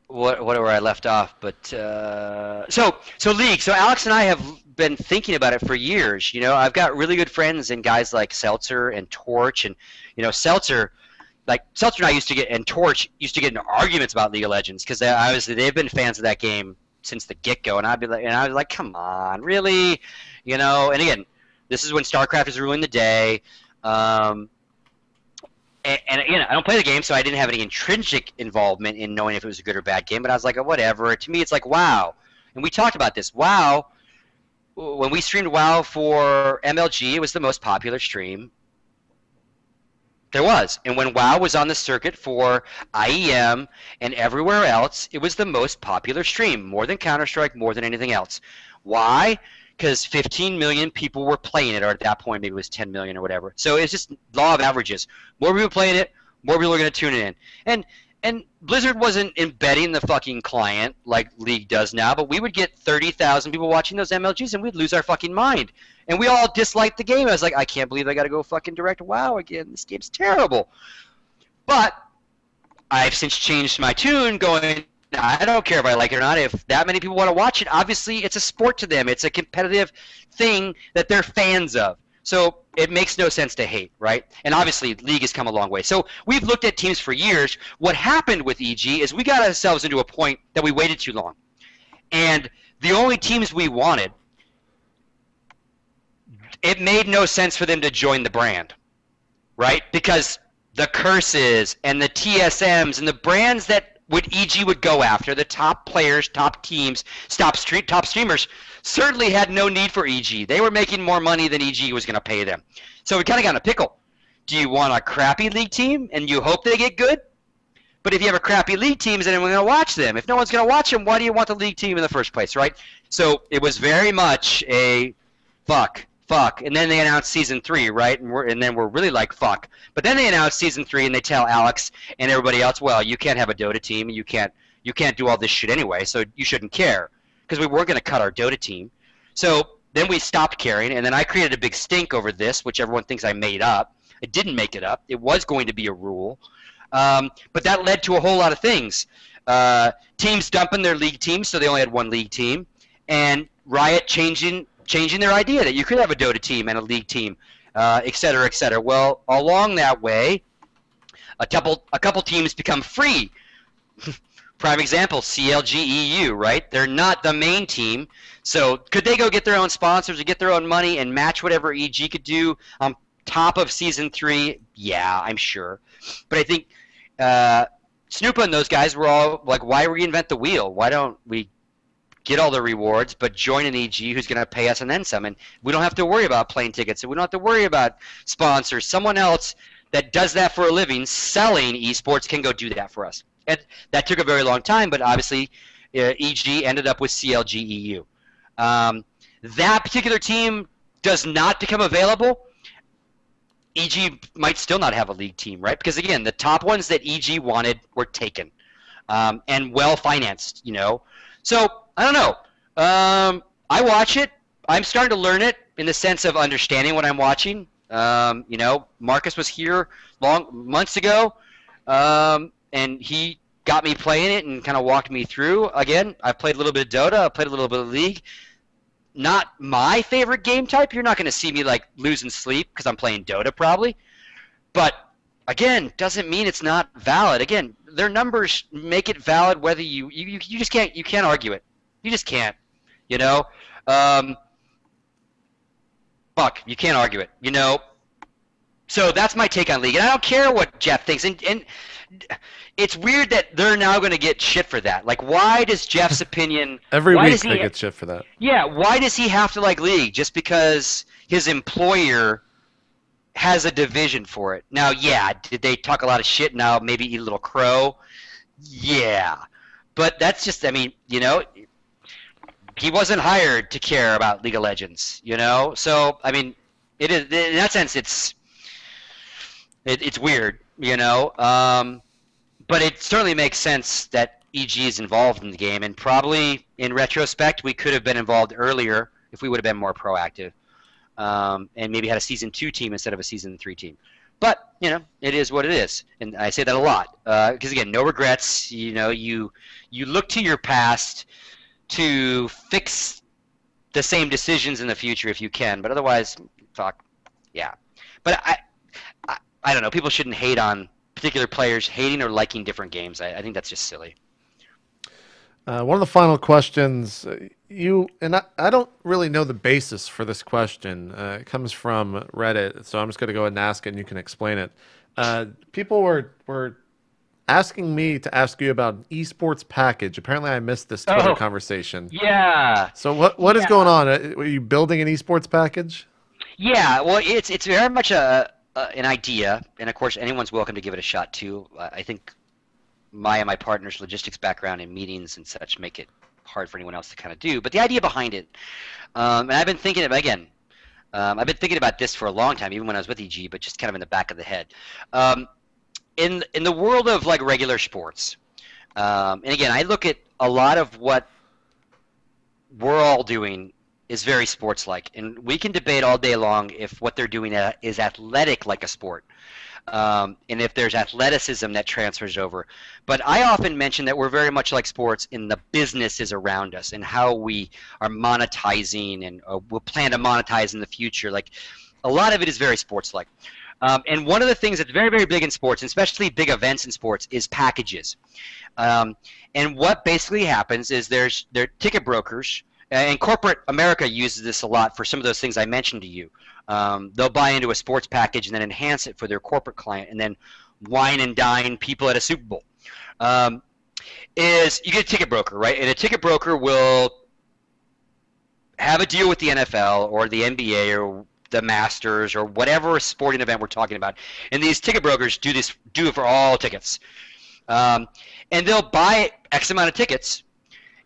where I left off, but so League. So Alex and I have been thinking about it for years. You know, I've got really good friends in guys like Seltzer and Torch, and you know, Seltzer and I used to get, and Torch used to get in arguments about League of Legends because obviously they've been fans of that game since the get-go, and I was like, come on, really, you know? And again, this is when StarCraft is ruling the day. And again, I don't play the game, so I didn't have any intrinsic involvement in knowing if it was a good or bad game. But I was like, oh, whatever. To me, it's like WoW, and we talked about this. WoW, when we streamed WoW for MLG, it was the most popular stream there was. And when WoW was on the circuit for IEM and everywhere else, it was the most popular stream, more than Counter-Strike, more than anything else. Why? Because 15 million people were playing it, or at that point maybe it was 10 million or whatever. So it's just law of averages. More people playing it, more people are going to tune in. And Blizzard wasn't embedding the fucking client like League does now, but we would get 30,000 people watching those MLGs and we'd lose our fucking mind. And we all disliked the game. I was like, I can't believe I got to go fucking direct WoW again. This game's terrible. But I've since changed my tune going, I don't care if I like it or not. If that many people want to watch it, obviously it's a sport to them. It's a competitive thing that they're fans of. So it makes no sense to hate, right? And obviously League has come a long way. So we've looked at teams for years. What happened with EG is we got ourselves into a point that we waited too long. And the only teams we wanted, it made no sense for them to join the brand, right? Because the curses and the TSMs and the brands that EG would go after, the top players, top teams, top streamers, certainly had no need for EG. They were making more money than EG was going to pay them. So we kind of got in a pickle. Do you want a crappy League team and you hope they get good? But if you have a crappy League team, is anyone going to watch them? If no one's going to watch them, why do you want the League team in the first place, right? So it was very much a fuck. And then they announced Season 3, right? And then we're really like, fuck. But then they announced Season 3 and they tell Alex and everybody else, well, you can't have a Dota team. You can't do all this shit anyway, so you shouldn't care. Because we weren't going to cut our Dota team. So then we stopped caring, and then I created a big stink over this, which everyone thinks I made up. I didn't make it up. It was going to be a rule. But that led to a whole lot of things. Teams dumping their League teams, so they only had one League team. And Riot changing their idea that you could have a Dota team and a League team, et cetera, et cetera. Well, along that way, a couple teams become free. Prime example, CLG EU, right? They're not the main team. So could they go get their own sponsors or get their own money and match whatever EG could do on top of Season 3? Yeah, I'm sure. But I think Snoopa and those guys were all like, why reinvent the wheel? Why don't we get all the rewards, but join an EG who's going to pay us and then some. And we don't have to worry about plane tickets, and we don't have to worry about sponsors. Someone else that does that for a living, selling esports, can go do that for us. And that took a very long time, but obviously EG ended up with CLG EU. That particular team does not become available. EG might still not have a league team, right? Because, again, the top ones that EG wanted were taken and well-financed, you know. So, I don't know. I watch it. I'm starting to learn it in the sense of understanding what I'm watching. You know, Marcus was here months ago, and he got me playing it and kind of walked me through. Again, I've played a little bit of Dota. I've played a little bit of League. Not my favorite game type. You're not going to see me like losing sleep because I'm playing Dota probably. But again, doesn't mean it's not valid. Again, their numbers make it valid whether you just can't argue it. You just can't. You know? Fuck, you can't argue it. You know? So that's my take on League. And I don't care what Jeff thinks. And it's weird that they're now going to get shit for that. Like, why does Jeff's opinion... Every week they get shit for that. Yeah, why does he have to like League? Just because his employer has a division for it. Now, yeah, did they talk a lot of shit now, maybe eat a little crow? Yeah. But that's just, I mean, you know, he wasn't hired to care about League of Legends, you know? So, I mean, it is, in that sense, it's weird, you know? But it certainly makes sense that EG is involved in the game, and probably in retrospect, we could have been involved earlier if we would have been more proactive, and maybe had a Season 2 team instead of a Season 3 team. But, you know, it is what it is, and I say that a lot. Because, again, no regrets. You know, you look to your past to fix the same decisions in the future if you can, but otherwise, fuck, yeah. But I don't know. People shouldn't hate on particular players hating or liking different games. I think that's just silly. One of the final questions, I don't really know the basis for this question. It comes from Reddit, so I'm just going to go ahead and ask it, and you can explain it. People were asking me to ask you about an eSports package. Apparently, I missed this Twitter conversation. Yeah. So what is going on? Are you building an eSports package? Yeah. Well, it's very much an idea, and of course, anyone's welcome to give it a shot too. I think my partner's logistics background in meetings and such make it hard for anyone else to kind of do. But the idea behind it, and I've been thinking I've been thinking about this for a long time, even when I was with EG, but just kind of in the back of the head. In the world of like regular sports, and again, I look at a lot of what we're all doing is very sports-like, and we can debate all day long if what they're doing is athletic like a sport, and if there's athleticism that transfers over. But I often mention that we're very much like sports in the businesses around us and how we are monetizing and we'll plan to monetize in the future. Like, a lot of it is very sports-like. And one of the things that's very, very big in sports, and especially big events in sports, is packages. And what basically happens is there are ticket brokers, and corporate America uses this a lot for some of those things I mentioned to you. They'll buy into a sports package and then enhance it for their corporate client, and then wine and dine people at a Super Bowl. Is you get a ticket broker, right? And a ticket broker will have a deal with the NFL or the NBA or the Masters or whatever sporting event we're talking about. And these ticket brokers do it for all tickets. And they'll buy X amount of tickets,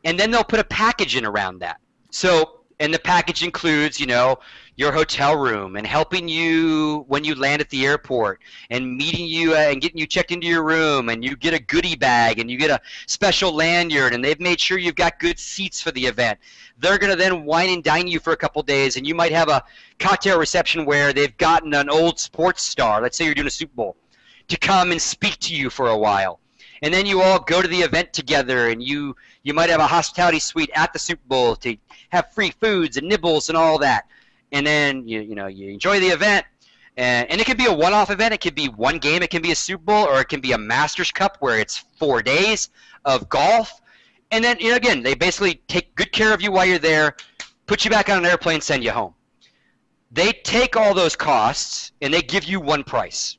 and then they'll put a package in around that. So, and the package includes, you know, your hotel room and helping you when you land at the airport and meeting you and getting you checked into your room, and you get a goodie bag and you get a special lanyard, and they've made sure you've got good seats for the event. They're going to then wine and dine you for a couple days, and you might have a cocktail reception where they've gotten an old sports star, let's say you're doing a Super Bowl, to come and speak to you for a while. And then you all go to the event together, and you might have a hospitality suite at the Super Bowl to have free foods and nibbles and all that. And then you enjoy the event, and it could be a one-off event. It could be one game. It can be a Super Bowl, or it can be a Masters Cup where it's 4 days of golf. And then, you know, again, they basically take good care of you while you're there, put you back on an airplane, send you home. They take all those costs and they give you one price.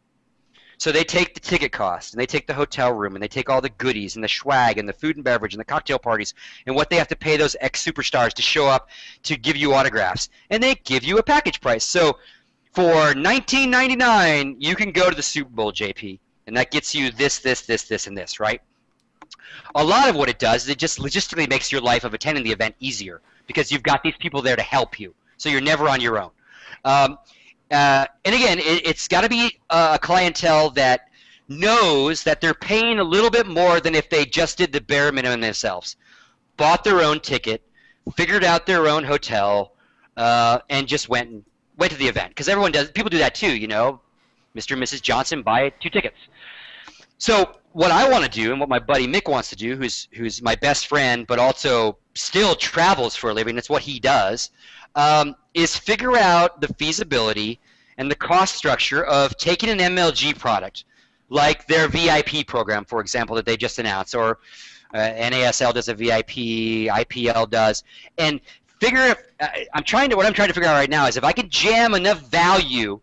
So they take the ticket cost, and they take the hotel room, and they take all the goodies, and the swag, and the food and beverage, and the cocktail parties, and what they have to pay those ex-superstars to show up to give you autographs. And they give you a package price. So for $19.99, you can go to the Super Bowl, JP, and that gets you this, and this, right? A lot of what it does is it just logistically makes your life of attending the event easier because you've got these people there to help you. So you're never on your own. And again, it's got to be a clientele that knows that they're paying a little bit more than if they just did the bare minimum themselves. Bought their own ticket, figured out their own hotel, and just went to the event. Because people do that too, you know. Mr. and Mrs. Johnson buy 2 tickets. So what I want to do, and what my buddy Mick wants to do, who's my best friend, but also still travels for a living, that's what he does, is figure out the feasibility and the cost structure of taking an MLG product, like their VIP program, for example, that they just announced, or NASL does a VIP, IPL does, and figure what I'm trying to figure out right now is if I could jam enough value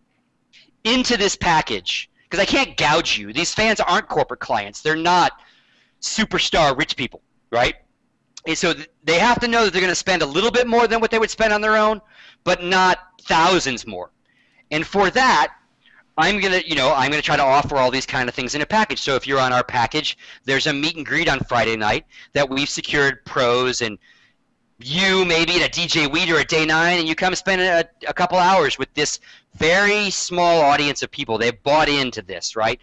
into this package, because I can't gouge you. These fans aren't corporate clients. They're not superstar rich people, right? And so they have to know that they're going to spend a little bit more than what they would spend on their own, but not thousands more. And for that, I'm going to try to offer all these kind of things in a package. So if you're on our package, there's a meet and greet on Friday night that we've secured pros, and you maybe at a DJ Weeder at day 9, and you come spend a couple hours with this very small audience of people. They've bought into this, right?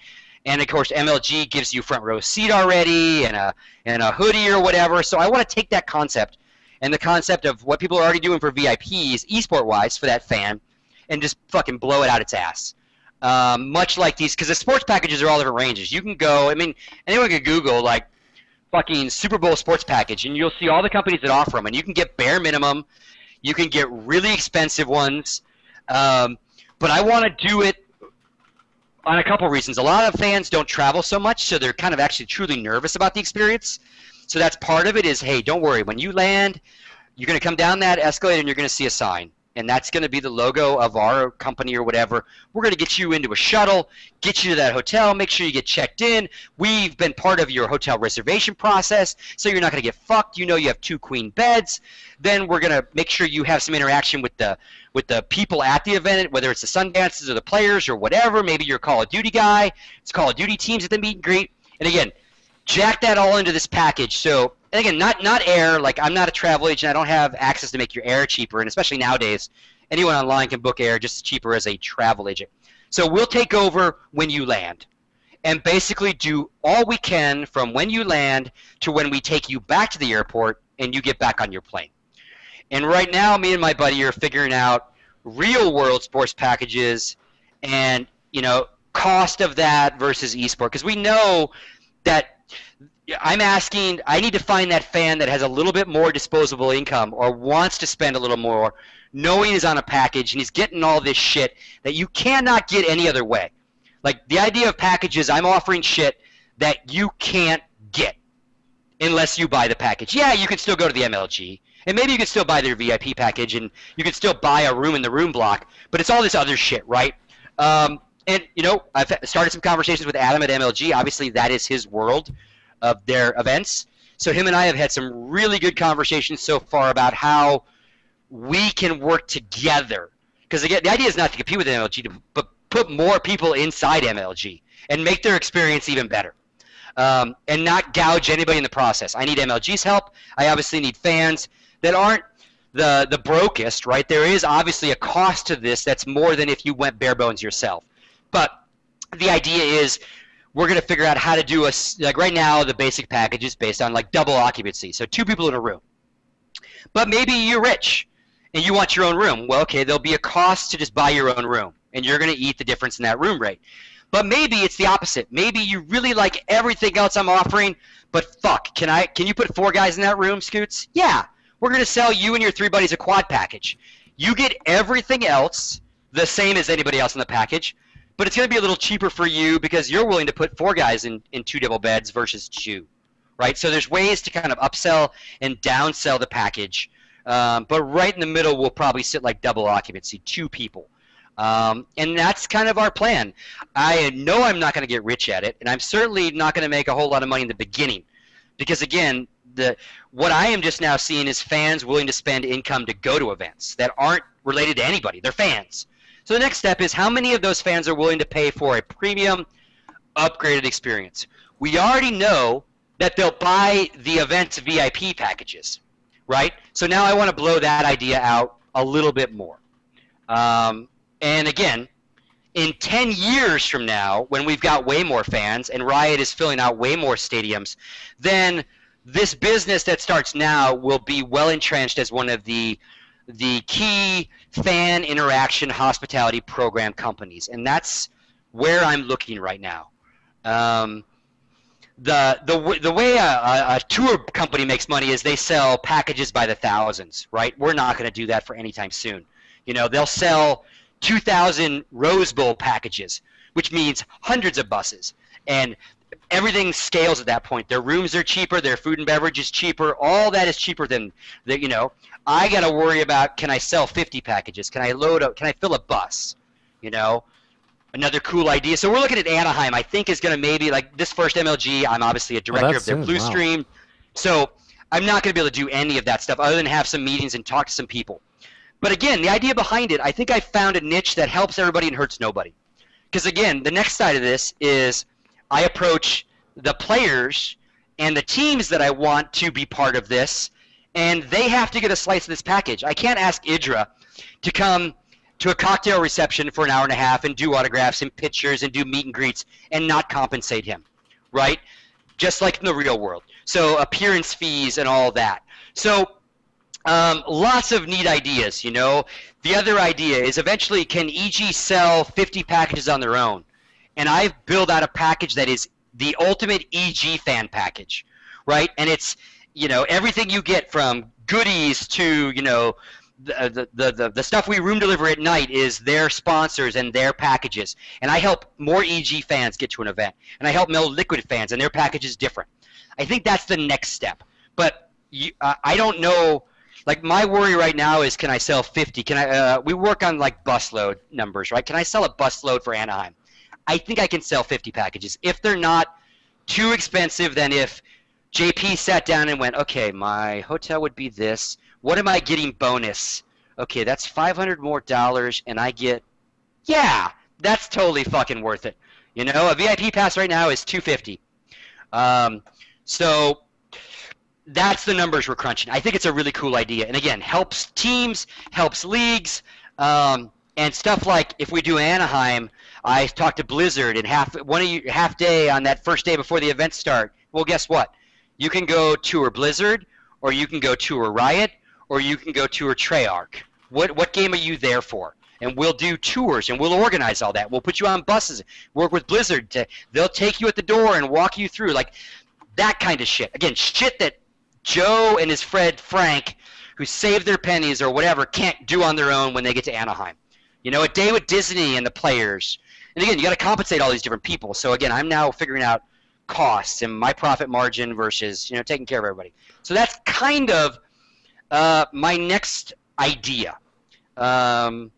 And of course, MLG gives you front row seat already, and a hoodie or whatever. So I want to take that concept and the concept of what people are already doing for VIPs, esport wise, for that fan, and just fucking blow it out its ass. Much like these, because the sports packages are all different ranges. You can go, I mean, anyone can Google like fucking Super Bowl sports package, and you'll see all the companies that offer them, and you can get bare minimum, you can get really expensive ones, but I want to do it on a couple reasons. A lot of fans don't travel so much, so they're kind of actually truly nervous about the experience. So that's part of it is, hey, don't worry, when you land, you're going to come down that escalator and you're going to see a sign. And that's going to be the logo of our company or whatever. We're going to get you into a shuttle, get you to that hotel, make sure you get checked in. We've been part of your hotel reservation process, so you're not going to get fucked. You know you have 2 queen beds. Then we're going to make sure you have some interaction with the people at the event, whether it's the Sundances or the players or whatever. Maybe you're a Call of Duty guy. It's Call of Duty teams at the meet and greet. And again, jack that all into this package. So, and again, not air. Like, I'm not a travel agent. I don't have access to make your air cheaper. And especially nowadays, anyone online can book air just as cheaper as a travel agent. So we'll take over when you land and basically do all we can from when you land to when we take you back to the airport and you get back on your plane. And right now, me and my buddy are figuring out real-world sports packages and, cost of that versus esport. Because we know that I need to find that fan that has a little bit more disposable income or wants to spend a little more, knowing he's on a package and he's getting all this shit that you cannot get any other way. Like, the idea of packages, I'm offering shit that you can't get unless you buy the package. Yeah, you can still go to the MLG, and maybe you can still buy their VIP package, and you can still buy a room in the room block, but it's all this other shit, right? And, I've started some conversations with Adam at MLG. Obviously, that is his world of their events. So him and I have had some really good conversations so far about how we can work together. Because, again, the idea is not to compete with MLG, but put more people inside MLG and make their experience even better. And not gouge anybody in the process. I need MLG's help. I obviously need fans that aren't the brokest, right? There is obviously a cost to this that's more than if you went bare bones yourself. But the idea is we're going to figure out how to do like right now, the basic package is based on like double occupancy. So 2 people in a room. But maybe you're rich and you want your own room. Well, okay, there'll be a cost to just buy your own room, and you're going to eat the difference in that room rate. But maybe it's the opposite. Maybe you really like everything else I'm offering, but fuck, can you put 4 guys in that room, Scoots? Yeah. We're going to sell you and your 3 buddies a quad package. You get everything else the same as anybody else in the package, but it's going to be a little cheaper for you because you're willing to put 4 guys in 2 double beds versus 2, right? So there's ways to kind of upsell and downsell the package, but right in the middle will probably sit like double occupancy, 2 people. And that's kind of our plan. I know I'm not going to get rich at it, and I'm certainly not going to make a whole lot of money in the beginning, because again, what I am just now seeing is fans willing to spend income to go to events that aren't related to anybody. They're fans. So the next step is how many of those fans are willing to pay for a premium, upgraded experience. We already know that they'll buy the event's VIP packages, right? So now I want to blow that idea out a little bit more. And again, in 10 years from now, when we've got way more fans and Riot is filling out way more stadiums, then this business that starts now will be well entrenched as one of the key fan interaction hospitality program companies. And that's where I'm looking right now. The way a tour company makes money is they sell packages by the thousands, right? We're not going to do that for any time soon. You know, they'll sell 2,000 Rose Bowl packages, which means hundreds of buses, and everything scales at that point. Their rooms are cheaper, their food and beverage is cheaper, all that is cheaper than the, you know. I got to worry about, can I sell 50 packages? Can I fill a bus? You know, another cool idea. So we're looking at Anaheim. I think is going to maybe, like, this first MLG. I'm obviously a director of their Blue Stream, so I'm not going to be able to do any of that stuff other than have some meetings and talk to some people. But again, the idea behind it, I think I found a niche that helps everybody and hurts nobody. Because again, the next side of this is I approach the players and the teams that I want to be part of this, and they have to get a slice of this package. I can't ask Idra to come to a cocktail reception for an hour and a half and do autographs and pictures and do meet and greets and not compensate him, right? Just like in the real world. So appearance fees and all that. So lots of neat ideas, you know. The other idea is eventually can EG sell 50 packages on their own? And I've built out a package that is the ultimate EG fan package, right? And it's, you know, everything you get from goodies to, you know, the stuff we room deliver at night is their sponsors and their packages. And I help more EG fans get to an event. And I help more Liquid fans, and their package is different. I think that's the next step. But I don't know. Like, my worry right now is, can I sell 50? Can I? We work on, like, busload numbers, right? Can I sell a busload for Anaheim? I think I can sell 50 packages. If they're not too expensive, then if JP sat down and went, okay, my hotel would be this. What am I getting bonus? Okay, that's $500 more, and I get, yeah, that's totally fucking worth it. You know, a VIP pass right now is $250. So that's the numbers we're crunching. I think it's a really cool idea. And again, helps teams, helps leagues, and stuff like if we do Anaheim, I talked to Blizzard and half day on that first day before the events start. Well, guess what? You can go tour Blizzard, or you can go tour Riot, or you can go tour Treyarch. What game are you there for? And we'll do tours, and we'll organize all that. We'll put you on buses, work with Blizzard. They'll take you at the door and walk you through, like that kind of shit. Again, shit that Joe and his friend Frank, who saved their pennies or whatever, can't do on their own when they get to Anaheim. You know, a day with Disney and the players. And again, you got to compensate all these different people. So again, I'm now figuring out costs and my profit margin versus, you know, taking care of everybody. So that's kind of my next idea. And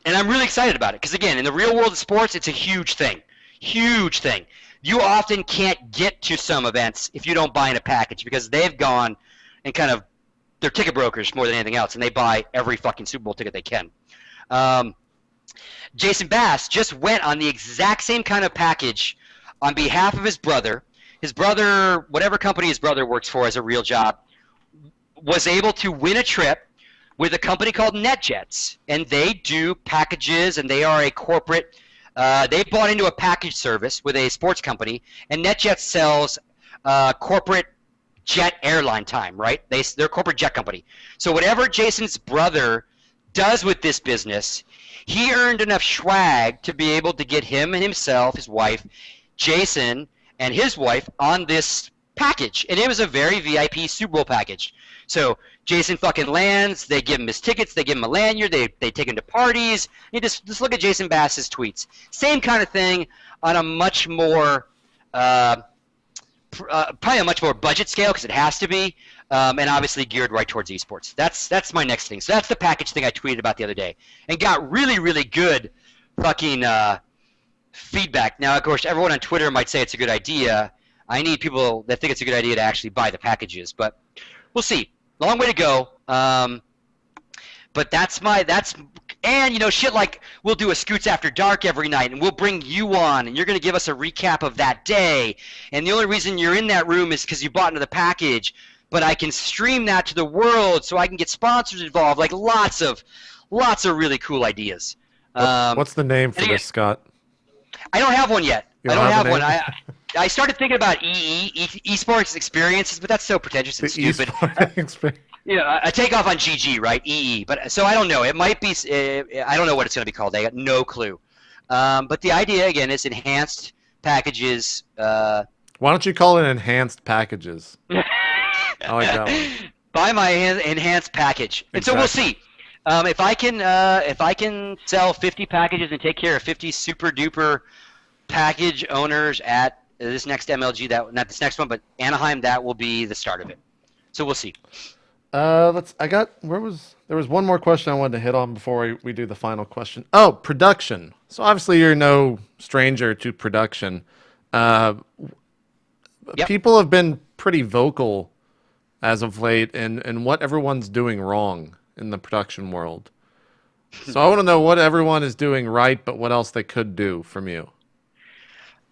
I'm really excited about it because, again, in the real world of sports, it's a huge thing. Huge thing. You often can't get to some events if you don't buy in a package because they've gone and kind of, they're ticket brokers more than anything else, and they buy every fucking Super Bowl ticket they can. Jason Bass just went on the exact same kind of package on behalf of his brother. His brother, whatever company his brother works for as a real job, was able to win a trip with a company called NetJets, and they do packages, and they are a corporate. They bought into a package service with a sports company, and NetJets sells corporate jet airline time, right? They're a corporate jet company. So whatever Jason's brother does with this business, he earned enough swag to be able to get him and himself, his wife, Jason, and his wife on this package. And it was a very VIP Super Bowl package. So Jason fucking lands, they give him his tickets, they give him a lanyard, they take him to parties. You just look at Jason Bass's tweets. Same kind of thing on a much more, probably a much more budget scale because it has to be. and obviously geared right towards esports. That's my next thing. So that's the package thing I tweeted about the other day, and got really, really good fucking feedback. Now, of course, everyone on Twitter might say it's a good idea. I need people that think it's a good idea to actually buy the packages, but we'll see. Long way to go. But and shit like we'll do a Scoots After Dark every night, and we'll bring you on, and you're going to give us a recap of that day. And the only reason you're in that room is because you bought into the package. But I can stream that to the world, so I can get sponsors involved. Like lots of really cool ideas. What's the name for this, Scott? I don't have one yet. You I don't don't have have a one. I started thinking about eSports experiences, but that's so pretentious and stupid. I take off on GG, right? EE. But so I don't know. It might be. I don't know what it's going to be called. I got no clue. But the idea again is enhanced packages. Why don't you call it enhanced packages? I like that one. Buy my enhanced package, and so we'll see. If I can sell 50 packages and take care of 50 super duper package owners at this next MLG, not this next one, but Anaheim, that will be the start of it. So we'll see. There was one more question I wanted to hit on before we do the final question. Oh, production. So obviously you're no stranger to production. Yep. People have been pretty vocal as of late in what everyone's doing wrong in the production world. So I want to know what everyone is doing right, but what else they could do from you.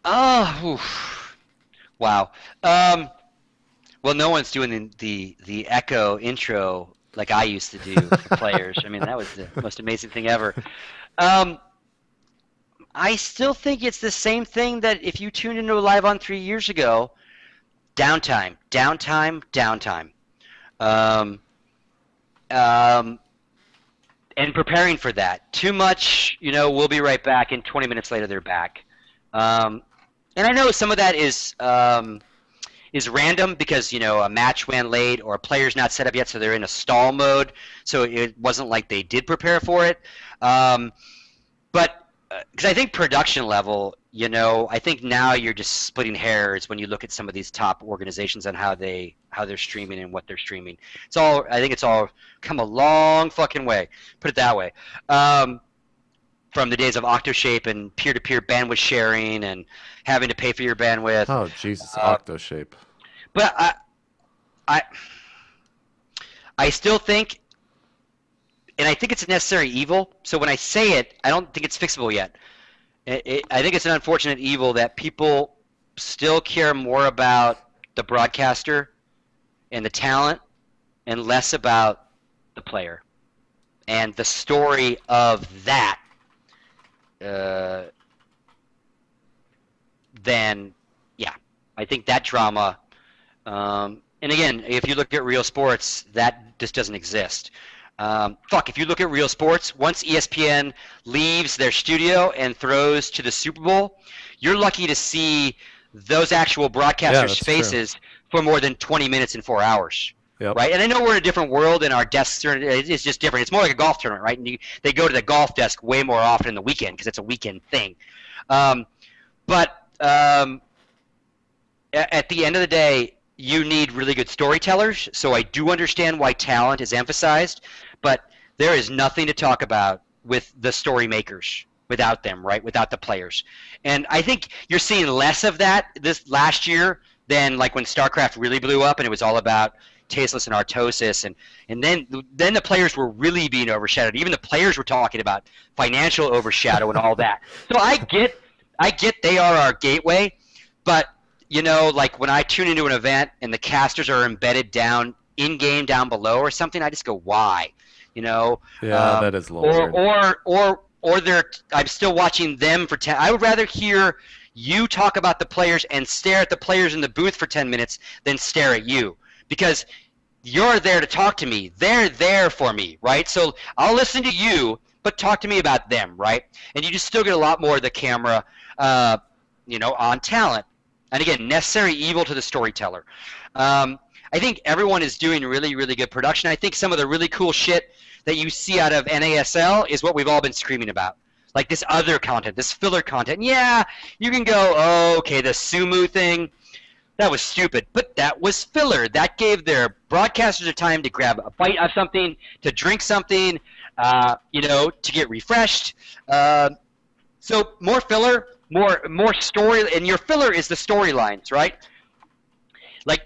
Oh, wow. Well, no one's doing the echo intro like I used to do for players. I mean, that was the most amazing thing ever. I still think it's the same thing that if you tuned into a Live On 3 years ago, downtime. And preparing for that. Too much, we'll be right back, and 20 minutes later they're back. And I know some of that is random because, a match ran late or a player's not set up yet, so they're in a stall mode, so it wasn't like they did prepare for it. But because I think production level, I think now you're just splitting hairs when you look at some of these top organizations and how they're streaming and what they're streaming. I think it's all come a long fucking way. Put it that way. From the days of Octoshape and peer-to-peer bandwidth sharing and having to pay for your bandwidth. Oh Jesus, Octoshape. But I still think, and I think it's a necessary evil. So when I say it, I don't think it's fixable yet. I think it's an unfortunate evil that people still care more about the broadcaster and the talent and less about the player and the story of that. Then, yeah, I think that drama. And again, if you look at real sports, that just doesn't exist. If you look at real sports, once ESPN leaves their studio and throws to the Super Bowl, you're lucky to see those actual broadcasters' faces for more than 20 minutes in 4 hours. Yep. Right? And I know we're in a different world and our desks it's just different. It's more like a golf tournament, right? And they go to the golf desk way more often in the weekend because it's a weekend thing. But at the end of the day, you need really good storytellers. So I do understand why talent is emphasized, but there is nothing to talk about with the story makers without them, right? Without the players. And I think you're seeing less of that this last year than like when StarCraft really blew up and it was all about Tasteless and Artosis, and then the players were really being overshadowed. Even the players were talking about financial overshadow and all that. So I get they are our gateway, but like when I tune into an event and the casters are embedded down in game down below or something, I just go, why? Yeah, that is a little weird. Or I'm still watching them for 10. I would rather hear you talk about the players and stare at the players in the booth for 10 minutes than stare at you. Because you're there to talk to me. They're there for me, right? So I'll listen to you, but talk to me about them, right? And you just still get a lot more of the camera, on talent. And again, necessary evil to the storyteller. I think everyone is doing really, really good production. I think some of the really cool shit that you see out of NASL is what we've all been screaming about. Like this other content, this filler content. Yeah, you can go, oh, okay, the Sumu thing. That was stupid, but that was filler. That gave their broadcasters a time to grab a bite of something, to drink something, to get refreshed. So more filler, more story, and your filler is the storylines, right? Like,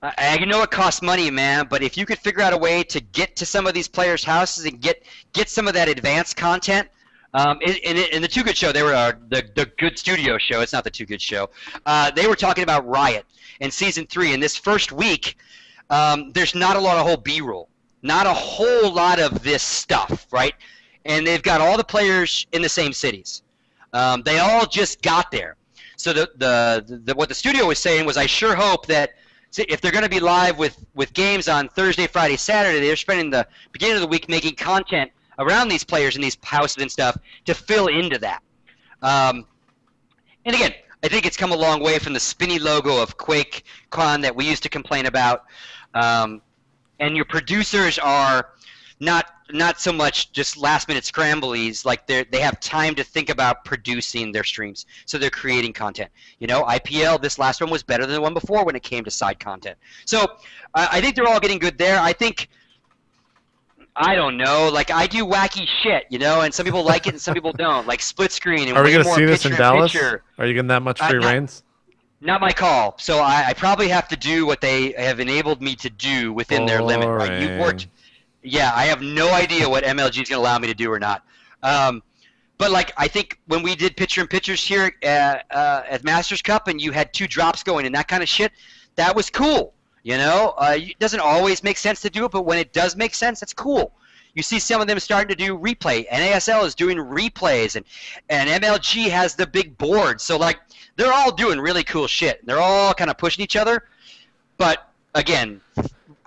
I know it costs money, man, but if you could figure out a way to get to some of these players' houses and get some of that advanced content. In the Too Good Show, they were the Good Studio Show. It's not the Too Good Show. They were talking about Riot in season 3. In this first week, there's not a lot of whole B-roll, not a whole lot of this stuff, right? And they've got all the players in the same cities. They all just got there. So what the studio was saying was, I sure hope that if they're going to be live with games on Thursday, Friday, Saturday, they're spending the beginning of the week making content around these players and these houses and stuff to fill into that. And again, I think it's come a long way from the spinny logo of QuakeCon that we used to complain about. And your producers are not so much just last-minute scramblies. Like they have time to think about producing their streams, so they're creating content. IPL, this last one was better than the one before when it came to side content. So I think they're all getting good there. I don't know. Like, I do wacky shit, and some people like it and some people don't. Like split screen and Are we going to see this in Dallas? Are you getting that much free reigns? Not my call. So I probably have to do what they have enabled me to do within their limit. Right? You've worked. Yeah, I have no idea what MLG is going to allow me to do or not. But like, I think when we did picture-in-pictures here at Masters Cup and you had 2 drops going and that kind of shit, that was cool. It doesn't always make sense to do it, but when it does make sense, that's cool. You see some of them starting to do replay. NASL is doing replays, and MLG has the big board. So, like, they're all doing really cool shit. They're all kind of pushing each other. But, again,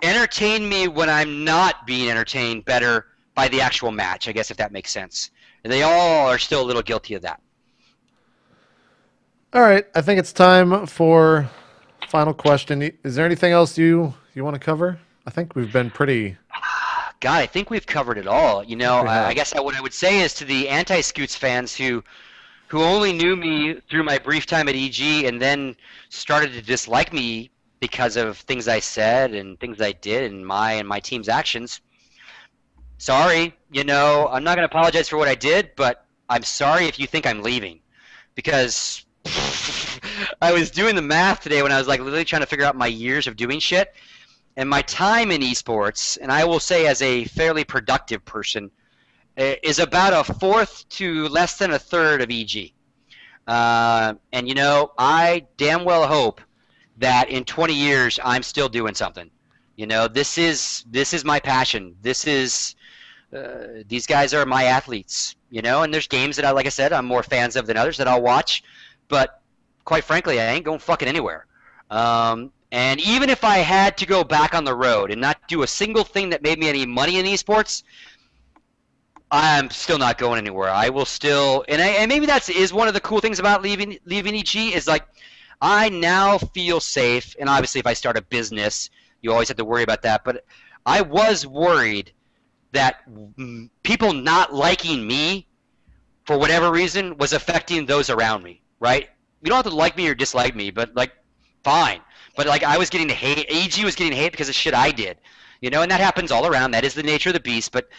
entertain me when I'm not being entertained better by the actual match, I guess, if that makes sense. And they all are still a little guilty of that. All right. I think it's time for final question. Is there anything else you want to cover? I think we've been pretty... God, I think we've covered it all. I guess what I would say is to the anti-Scoots fans who only knew me through my brief time at EG and then started to dislike me because of things I said and things I did and my team's actions. Sorry, I'm not going to apologize for what I did, but I'm sorry if you think I'm leaving, because I was doing the math today when I was like literally trying to figure out my years of doing shit. And my time in esports, and I will say as a fairly productive person, is about a fourth to less than a third of EG. And I damn well hope that in 20 years I'm still doing something. This is my passion. This is these guys are my athletes. And there's games that like I said, I'm more fans of than others that I'll watch, but quite frankly, I ain't going fucking anywhere. And even if I had to go back on the road and not do a single thing that made me any money in esports, I'm still not going anywhere. I will still, and maybe that is one of the cool things about leaving EG is like, I now feel safe. And obviously, if I start a business, you always have to worry about that. But I was worried that people not liking me for whatever reason was affecting those around me. Right? You don't have to like me or dislike me, but like, fine. But like, I was getting hate. AG was getting hate because of shit I did, and that happens all around. That is the nature of the beast. But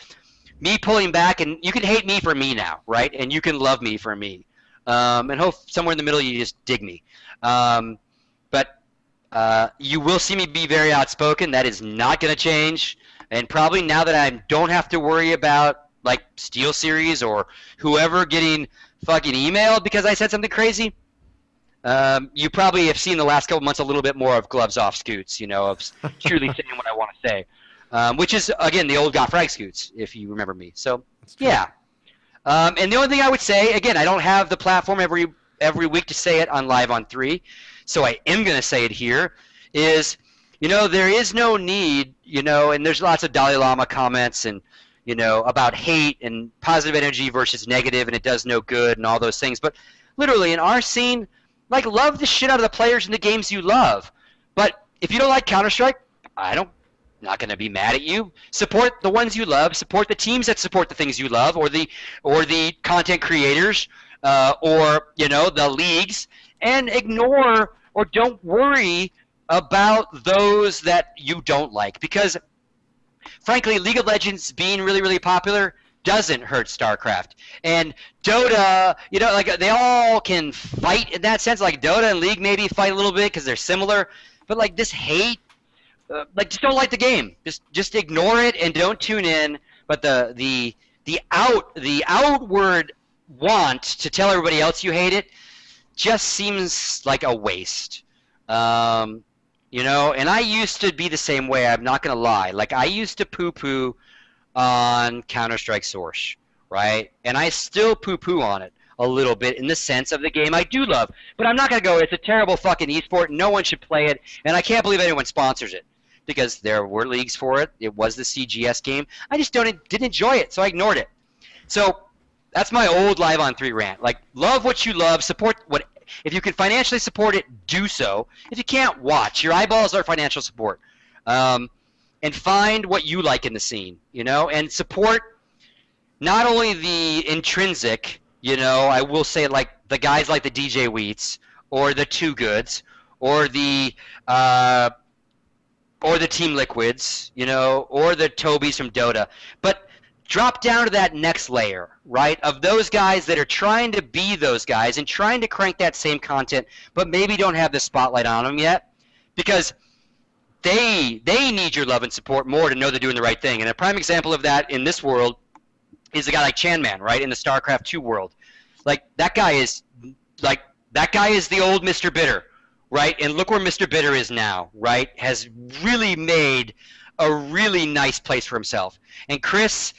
me pulling back, and you can hate me for me now, right? And you can love me for me, and hope somewhere in the middle you just dig me. But you will see me be very outspoken. That is not going to change. And probably now that I don't have to worry about like Steel Series or whoever getting fucking emailed because I said something crazy. You probably have seen the last couple months a little bit more of gloves off Scoots, of truly saying what I want to say, which is, again, the old Got Frag Scoots, if you remember me. So, yeah. And the only thing I would say, again, I don't have the platform every week to say it on Live on 3, so I am going to say it here, is, there is no need, and there's lots of Dalai Lama comments and, about hate and positive energy versus negative, and it does no good and all those things. But literally, in our scene, like, love the shit out of the players in the games you love. But if you don't like Counter-Strike, not going to be mad at you. Support the ones you love. Support the teams that support the things you love, or the content creators, or the leagues, and ignore or don't worry about those that you don't like, because frankly, League of Legends being really, really popular doesn't hurt StarCraft. And Dota, like they all can fight in that sense. Like Dota and League maybe fight a little bit because they're similar, but like this hate, just don't like the game. Just ignore it and don't tune in. But the outward want to tell everybody else you hate it just seems like a waste. And I used to be the same way. I'm not going to lie. Like, I used to poo-poo on Counter-Strike Source, right? And I still poo-poo on it a little bit in the sense of the game I do love. But I'm not going to go, it's a terrible fucking esport, no one should play it, and I can't believe anyone sponsors it. Because there were leagues for it. It was the CGS game. I just didn't enjoy it, so I ignored it. So that's my old Live on 3 rant. Like, love what you love, support what. If you can financially support it, do so. If you can't, watch. Your eyeballs are financial support. And find what you like in the scene, and support not only the intrinsic, I will say like the guys like the DJ Wheats or the Two Goods or the Team Liquids, or the Tobys from Dota. But drop down to that next layer, right, of those guys that are trying to be those guys and trying to crank that same content, but maybe don't have the spotlight on them yet, because they need your love and support more to know they're doing the right thing. And a prime example of that in this world is a guy like Chanman, right, in the StarCraft 2 world. Like, that guy is the old Mr. Bitter, right? And look where Mr. Bitter is now, right? Has really made a really nice place for himself. And Chris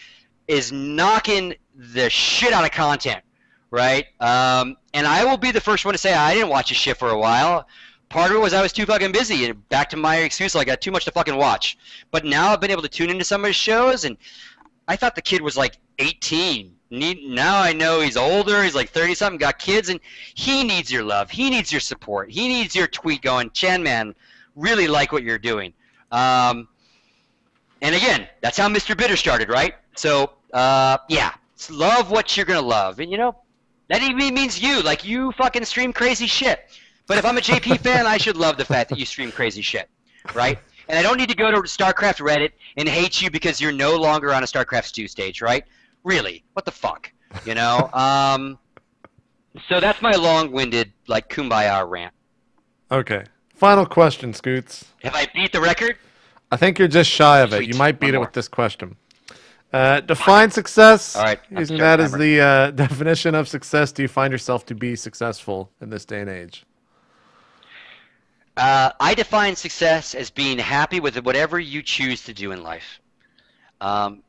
is knocking the shit out of content, right? And I will be the first one to say I didn't watch his shit for a while. Part of it was I was too fucking busy, and back to my excuse, like I got too much to fucking watch. But now I've been able to tune into some of his shows, and I thought the kid was like 18. Now I know he's older, he's like 30-something, got kids, and he needs your love. He needs your support. He needs your tweet going, Chanman, really like what you're doing. And again, that's how Mr. Bitter started, right? So, yeah, love what you're going to love. And, that even means you. Like, you fucking stream crazy shit. But if I'm a JP fan, I should love the fact that you stream crazy shit, right? And I don't need to go to StarCraft Reddit and hate you because you're no longer on a StarCraft 2 stage, right? Really? What the fuck? So that's my long-winded, like, kumbaya rant. Okay. Final question, Scoots. Have I beat the record? I think you're just shy of it. Sweet. You might beat One it more. with this question. Define success. All right. Using that as the definition of success, do you find yourself to be successful in this day and age? I define success as being happy with whatever you choose to do in life. And,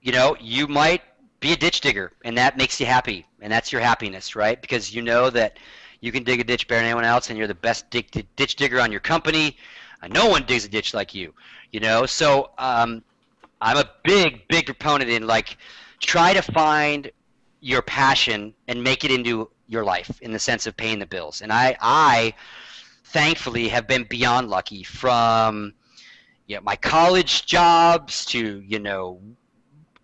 you might be a ditch digger, and that makes you happy, and that's your happiness, right? Because you know that you can dig a ditch better than anyone else, and you're the best ditch digger on your company. No one digs a ditch like you, So I'm a big, big proponent in, like, try to find your passion and make it into your life in the sense of paying the bills. And I thankfully have been beyond lucky, from my college jobs to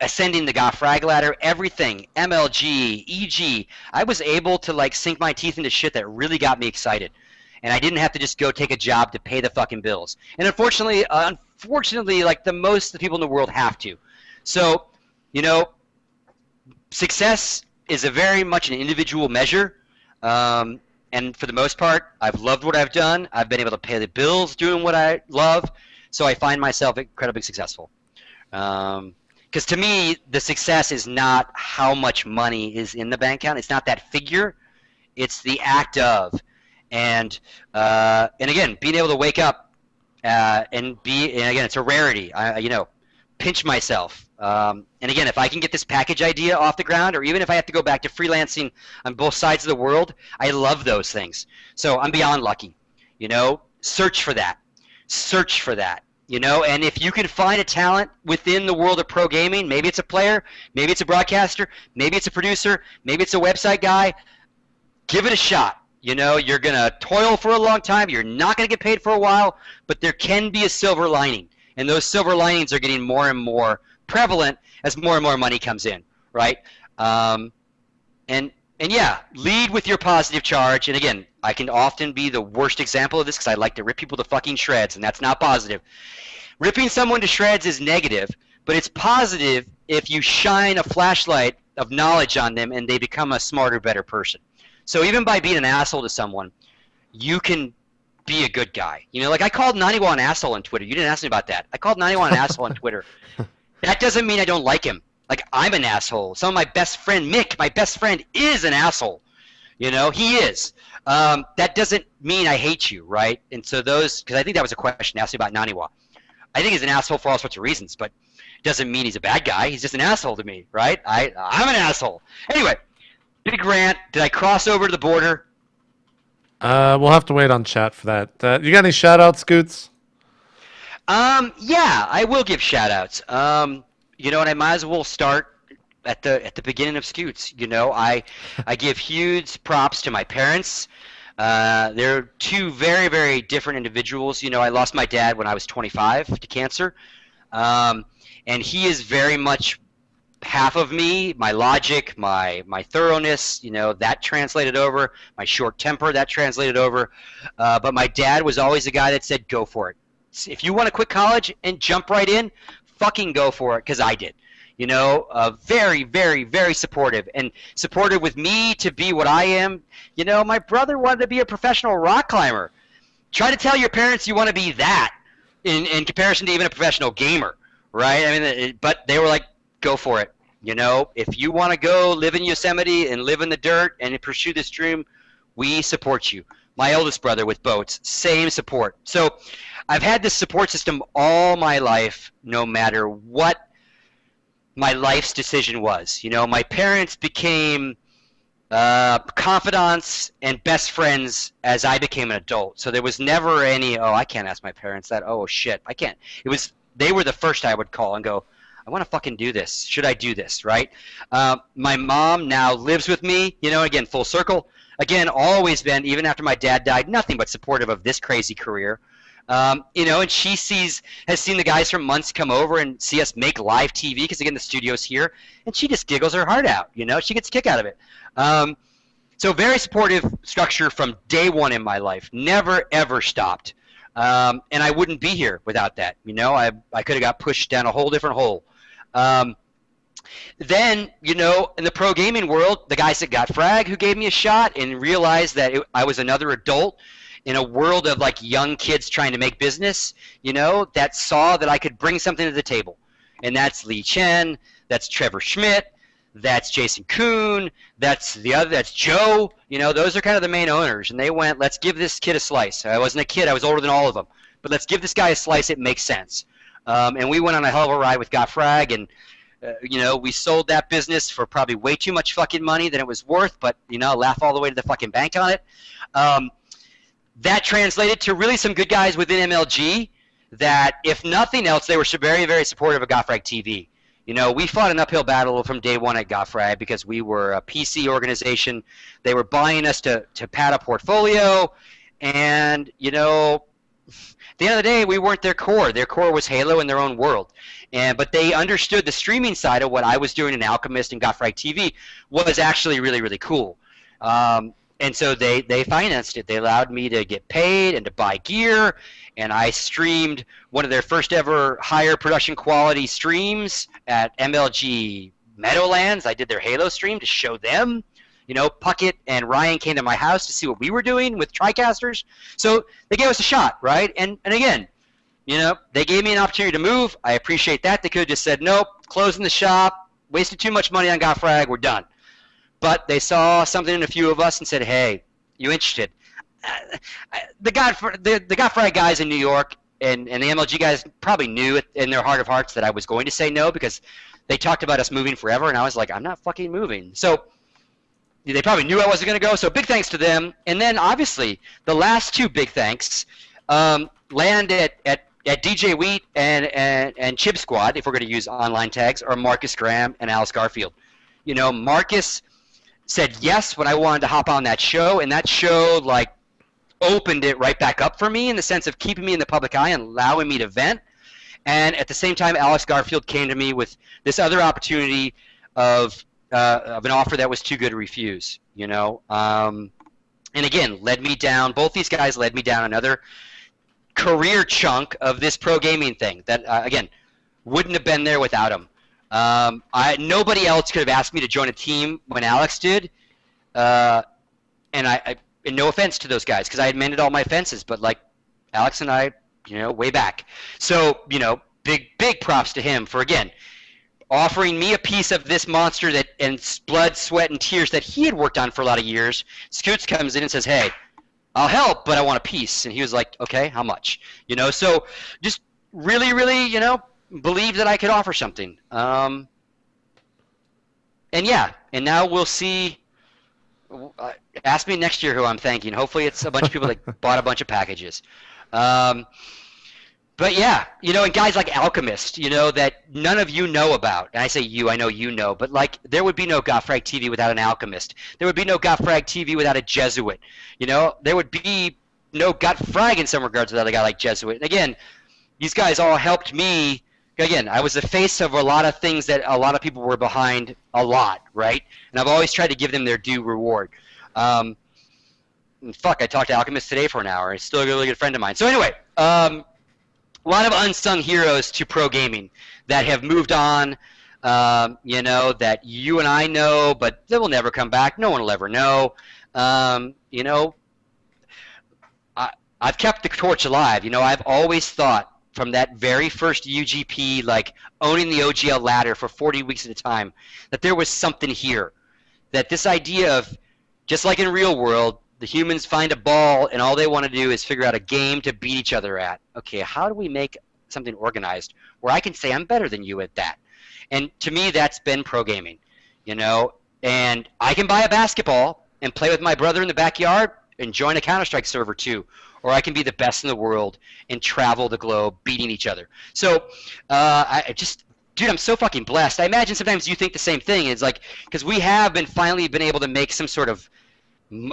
ascending the GOT frag ladder, everything, MLG, EG. I was able to like sink my teeth into shit that really got me excited, and I didn't have to just go take a job to pay the fucking bills. And unfortunately, like the people in the world have to. So, success is a very much an individual measure, and for the most part, I've loved what I've done. I've been able to pay the bills doing what I love, so I find myself incredibly successful. Because to me, the success is not how much money is in the bank account. It's not that figure. It's the act of. And again, being able to wake up and again, it's a rarity. Pinch myself. And again, if I can get this package idea off the ground, or even if I have to go back to freelancing on both sides of the world, I love those things. So I'm beyond lucky. Search for that. Search for that. And if you can find a talent within the world of pro gaming, maybe it's a player, maybe it's a broadcaster, maybe it's a producer, maybe it's a website guy, give it a shot. You're going to toil for a long time. You're not going to get paid for a while, but there can be a silver lining. And those silver linings are getting more and more prevalent as more and more money comes in, right? And And yeah, lead with your positive charge. And again, I can often be the worst example of this because I like to rip people to fucking shreds, and that's not positive. Ripping someone to shreds is negative, but it's positive if you shine a flashlight of knowledge on them and they become a smarter, better person. So even by being an asshole to someone, you can be a good guy. You know, like I called 91 an asshole on Twitter. You didn't ask me about that. I called 91 an asshole on Twitter. That doesn't mean I don't like him. Like, I'm an asshole. Some of my best friend, Mick, my best friend, is an asshole. You know, he is. That doesn't mean I hate you, right? And so those, because I think that was a question asked me about Naniwa. I think he's an asshole for all sorts of reasons, but it doesn't mean he's a bad guy. He's just an asshole to me, right? I'm an asshole. Anyway, big rant. Did I cross over to the border? We'll have to wait on chat for that. You got any shout outs, Scoots? Yeah, I will give shout outs. You know, and I might as well start at the beginning of Scoots. You know, I give huge props to my parents. They're two very, very different individuals. You know, I lost my dad when I was 25 to cancer. And he is very much half of me, my logic, my thoroughness, you know, that translated over, my short temper, that translated over. But my dad was always the guy that said, go for it. If you want to quit college and jump right in, fucking go for it, because I did. You know, very, very, very supportive, and supportive with me to be what I am. You know, my brother wanted to be a professional rock climber. Try to tell your parents you want to be that in comparison to even a professional gamer, right? I mean, but they were like, go for it. You know, if you want to go live in Yosemite and live in the dirt and pursue this dream, we support you. My oldest brother with boats, same support. So I've had this support system all my life, no matter what my life's decision was. You know, my parents became confidants and best friends as I became an adult. So there was never any, oh, I can't ask my parents that. Oh, shit, I can't. They were the first I would call and go, I want to fucking do this. Should I do this, right? My mom now lives with me, you know, again, full circle. Again, always been, even after my dad died, nothing but supportive of this crazy career. You know, and she has seen the guys from Months come over and see us make live TV, because again, the studio's here, and she just giggles her heart out, you know, she gets a kick out of it. So very supportive structure from day one in my life, never ever stopped. And I wouldn't be here without that, you know, I could have got pushed down a whole different hole. Then, you know, in the pro gaming world, the guys that got Frag who gave me a shot and realized that I was another adult in a world of like young kids trying to make business, you know, that saw that I could bring something to the table. And that's Lee Chen, that's Trevor Schmidt, that's Jason Kuhn, that's Joe, you know, those are kind of the main owners. And they went, let's give this kid a slice. I wasn't a kid, I was older than all of them. But let's give this guy a slice, it makes sense. And we went on a hell of a ride with Got Frag, and you know, we sold that business for probably way too much fucking money than it was worth, but, you know, laugh all the way to the fucking bank on it. That translated to really some good guys within MLG that, if nothing else, they were very, very supportive of Goffrag TV. You know, we fought an uphill battle from day one at Goffrag because we were a PC organization. They were buying us to pad a portfolio, and, you know, at the end of the day, we weren't their core. Their core was Halo in their own world. But they understood the streaming side of what I was doing in Alchemist and Goffrag TV was actually really, really cool. And so they financed it. They allowed me to get paid and to buy gear, and I streamed one of their first ever higher production quality streams at MLG Meadowlands. I did their Halo stream to show them. You know, Puckett and Ryan came to my house to see what we were doing with TriCasters. So they gave us a shot, right? And again, you know, they gave me an opportunity to move. I appreciate that. They could have just said, nope, closing the shop, wasted too much money on Goffrag, we're done. But they saw something in a few of us and said, hey, you interested? The Goffrag guys in New York and the MLG guys probably knew in their heart of hearts that I was going to say no, because they talked about us moving forever, and I was like, I'm not fucking moving. So they probably knew I wasn't going to go, so big thanks to them. And then, obviously, the last two big thanks land at DJ Wheat and Chib Squad, if we're going to use online tags, are Marcus Graham and Alice Garfield. You know, Marcus said yes when I wanted to hop on that show, and that show, like, opened it right back up for me in the sense of keeping me in the public eye and allowing me to vent. And at the same time, Alex Garfield came to me with this other opportunity of of an offer that was too good to refuse. And again, led me down. Both these guys led me down another career chunk of this pro gaming thing that again wouldn't have been there without him. Nobody else could have asked me to join a team when Alex did, and and no offense to those guys because I had mended all my fences, but like Alex and I, way back. So big props to him for again offering me a piece of this monster that and blood, sweat, and tears that he had worked on for a lot of years. Scoots comes in and says, "Hey, I'll help, but I want a piece." And he was like, "Okay, how much?" So just really, believe that I could offer something. And now we'll see. Ask me next year who I'm thanking. Hopefully it's a bunch of people that bought a bunch of packages. But yeah, and guys like Alchemist, that none of you know about. And I say you, I know you know, but like there would be no Gotfrag TV without an Alchemist. There would be no Gotfrag TV without a Jesuit. There would be no Gotfrag in some regards without a guy like Jesuit. And again, these guys all helped me. Again, I was the face of a lot of things that a lot of people were behind a lot, right? And I've always tried to give them their due reward. I talked to Alchemist today for an hour. He's still a really good friend of mine. So anyway, a lot of unsung heroes to pro gaming that have moved on, that you and I know, but they will never come back. No one will ever know. I've kept the torch alive. I've always thought from that very first UGP, like owning the OGL ladder for 40 weeks at a time, that there was something here. That this idea of, just like in real world, the humans find a ball and all they want to do is figure out a game to beat each other at. Okay, how do we make something organized where I can say I'm better than you at that? And to me, that's been pro gaming, and I can buy a basketball and play with my brother in the backyard and join a Counter-Strike server too, or I can be the best in the world and travel the globe beating each other. So dude, I'm so fucking blessed. I imagine sometimes you think the same thing. It's like, because we have finally been able to make some sort of, I'm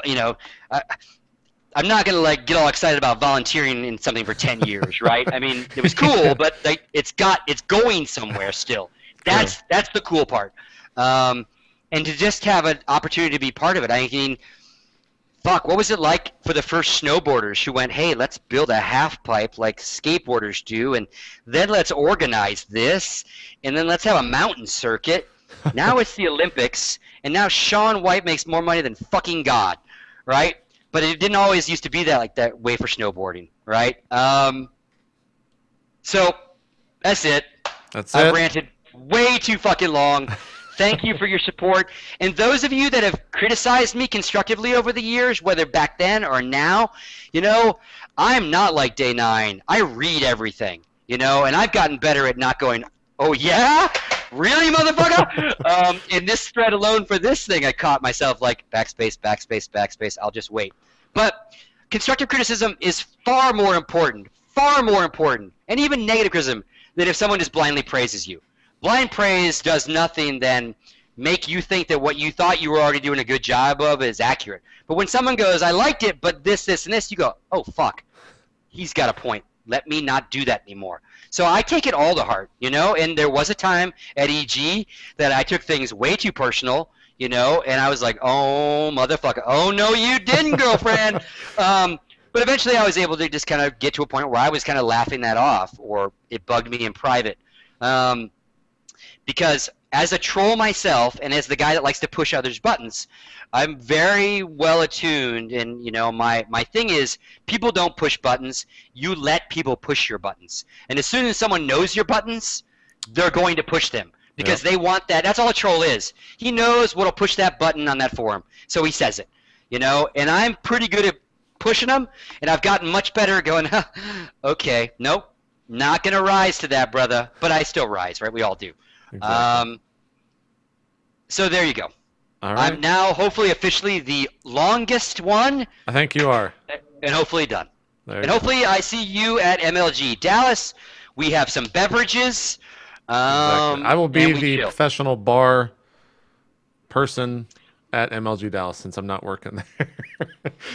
not gonna like get all excited about volunteering in something for 10 years, right? I mean, it was cool, but like it's going somewhere still. That's the cool part. And to just have an opportunity to be part of it. I mean, fuck, what was it like for the first snowboarders who went, hey, let's build a half pipe like skateboarders do, and then let's organize this, and then let's have a mountain circuit. Now it's the Olympics, and now Shaun White makes more money than fucking God, right? But it didn't always used to be that way for snowboarding, right? So that's it. I've ranted way too fucking long. Thank you for your support. And those of you that have criticized me constructively over the years, whether back then or now, I'm not like Day 9. I read everything, and I've gotten better at not going, oh yeah? Really, motherfucker? In this thread alone for this thing, I caught myself like backspace, backspace, backspace. I'll just wait. But constructive criticism is far more important, and even negative criticism than if someone just blindly praises you. Blind praise does nothing than make you think that what you thought you were already doing a good job of is accurate. But when someone goes, I liked it, but this, and this, you go, oh, fuck. He's got a point. Let me not do that anymore. So I take it all to heart, and there was a time at EG that I took things way too personal, and I was like, oh, motherfucker. Oh, no, you didn't, girlfriend. But eventually I was able to just kind of get to a point where I was kind of laughing that off, or it bugged me in private. Because as a troll myself and as the guy that likes to push others' buttons, I'm very well attuned, and my thing is people don't push buttons. You let people push your buttons. And as soon as someone knows your buttons, they're going to push them because they want that. That's all a troll is. He knows what'll push that button on that forum, so he says it. And I'm pretty good at pushing them, and I've gotten much better at going, okay, nope, not going to rise to that, brother. But I still rise, right? We all do. Exactly. So there you go. All right. I'm now hopefully officially the longest one. I think you are. And hopefully done. And hopefully I see you at MLG Dallas. We have some beverages. Exactly. I will be the professional bar person at MLG Dallas since I'm not working there.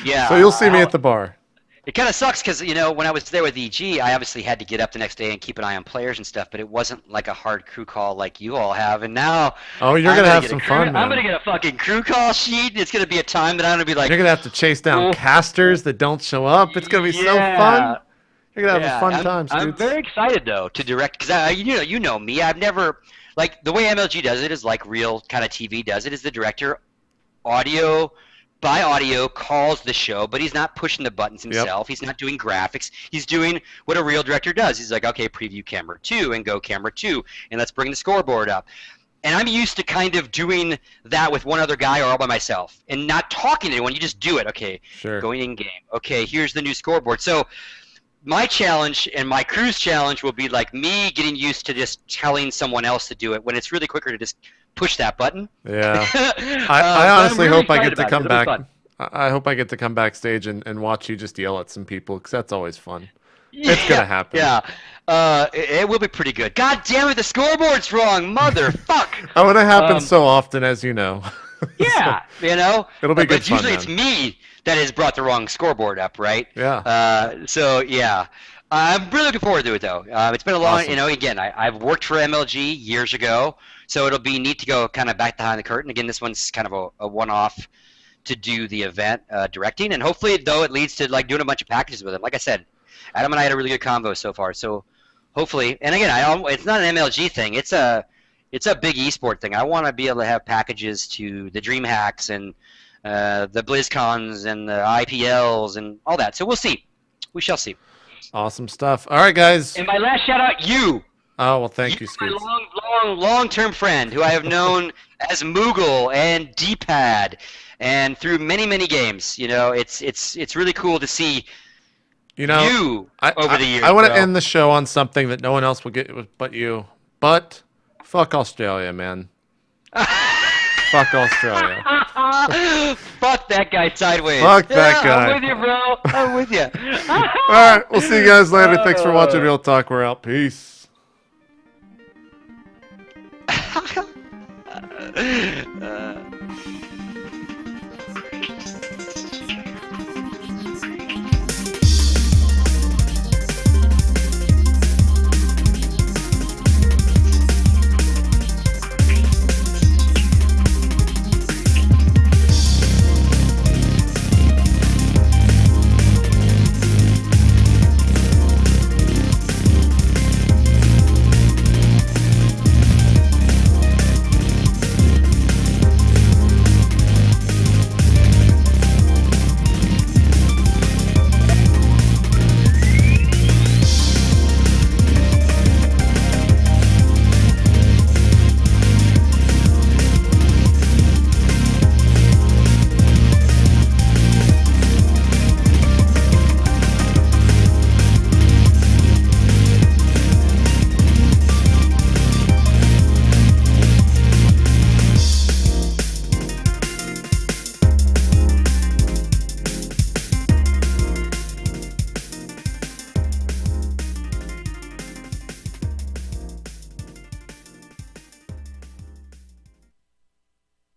Yeah. So you'll see me at the bar. it kind of sucks because when I was there with EG, I obviously had to get up the next day and keep an eye on players and stuff, but it wasn't like a hard crew call like you all have. And now, Oh, you're gonna have some fun, man. I'm gonna get a fucking crew call sheet. It's gonna be a time that I'm gonna be like, you're gonna have to chase down casters that don't show up. It's gonna be so fun. You're gonna have a fun time, Scoots. I'm very excited though to direct because you know me. I've never like the way MLG does it is like real kind of TV does it. Is the director audio by audio calls the show, but he's not pushing the buttons himself. Yep. He's not doing graphics. He's doing what a real director does. He's like, okay, preview camera 2 and go camera 2, and let's bring the scoreboard up. And I'm used to kind of doing that with one other guy or all by myself and not talking to anyone. You just do it. Okay, sure. Going in game. Okay, here's the new scoreboard. So my challenge and my crew's challenge will be like me getting used to just telling someone else to do it when it's really quicker to just push that button. Yeah. I honestly hope I get to come back. I hope I get to come backstage and watch you just yell at some people because that's always fun. It's going to happen. Yeah. It will be pretty good. God damn it, the scoreboard's wrong. Motherfuck. Oh, and it happens so often, as you know. Yeah. It'll be good fun. Usually it's me that has brought the wrong scoreboard up, right? Yeah. So, yeah. I'm really looking forward to it, though. It's been a long, Awesome. Again, I've worked for MLG years ago, so it'll be neat to go kind of back behind the curtain. Again, this one's kind of a one-off to do the event directing, and hopefully, though, it leads to like doing a bunch of packages with him. Like I said, Adam and I had a really good convo so far, so hopefully, and again, it's not an MLG thing. It's a big esport thing. I want to be able to have packages to the DreamHacks and the BlizzCons and the IPLs and all that. So we'll see. We shall see. Awesome stuff. All right, guys. And my last shout out, you. Oh, well, thank you, Scoots. My long-term friend who I have known as Moogle and D-Pad and through many, many games. It's really cool to see you over the years. I want to end the show on something that no one else will get but you. But fuck Australia, man. Fuck Australia. Fuck that guy sideways. Fuck that guy. I'm with you, bro. I'm with you. All right, we'll see you guys later. Thanks for watching Real Talk. We're out. Peace.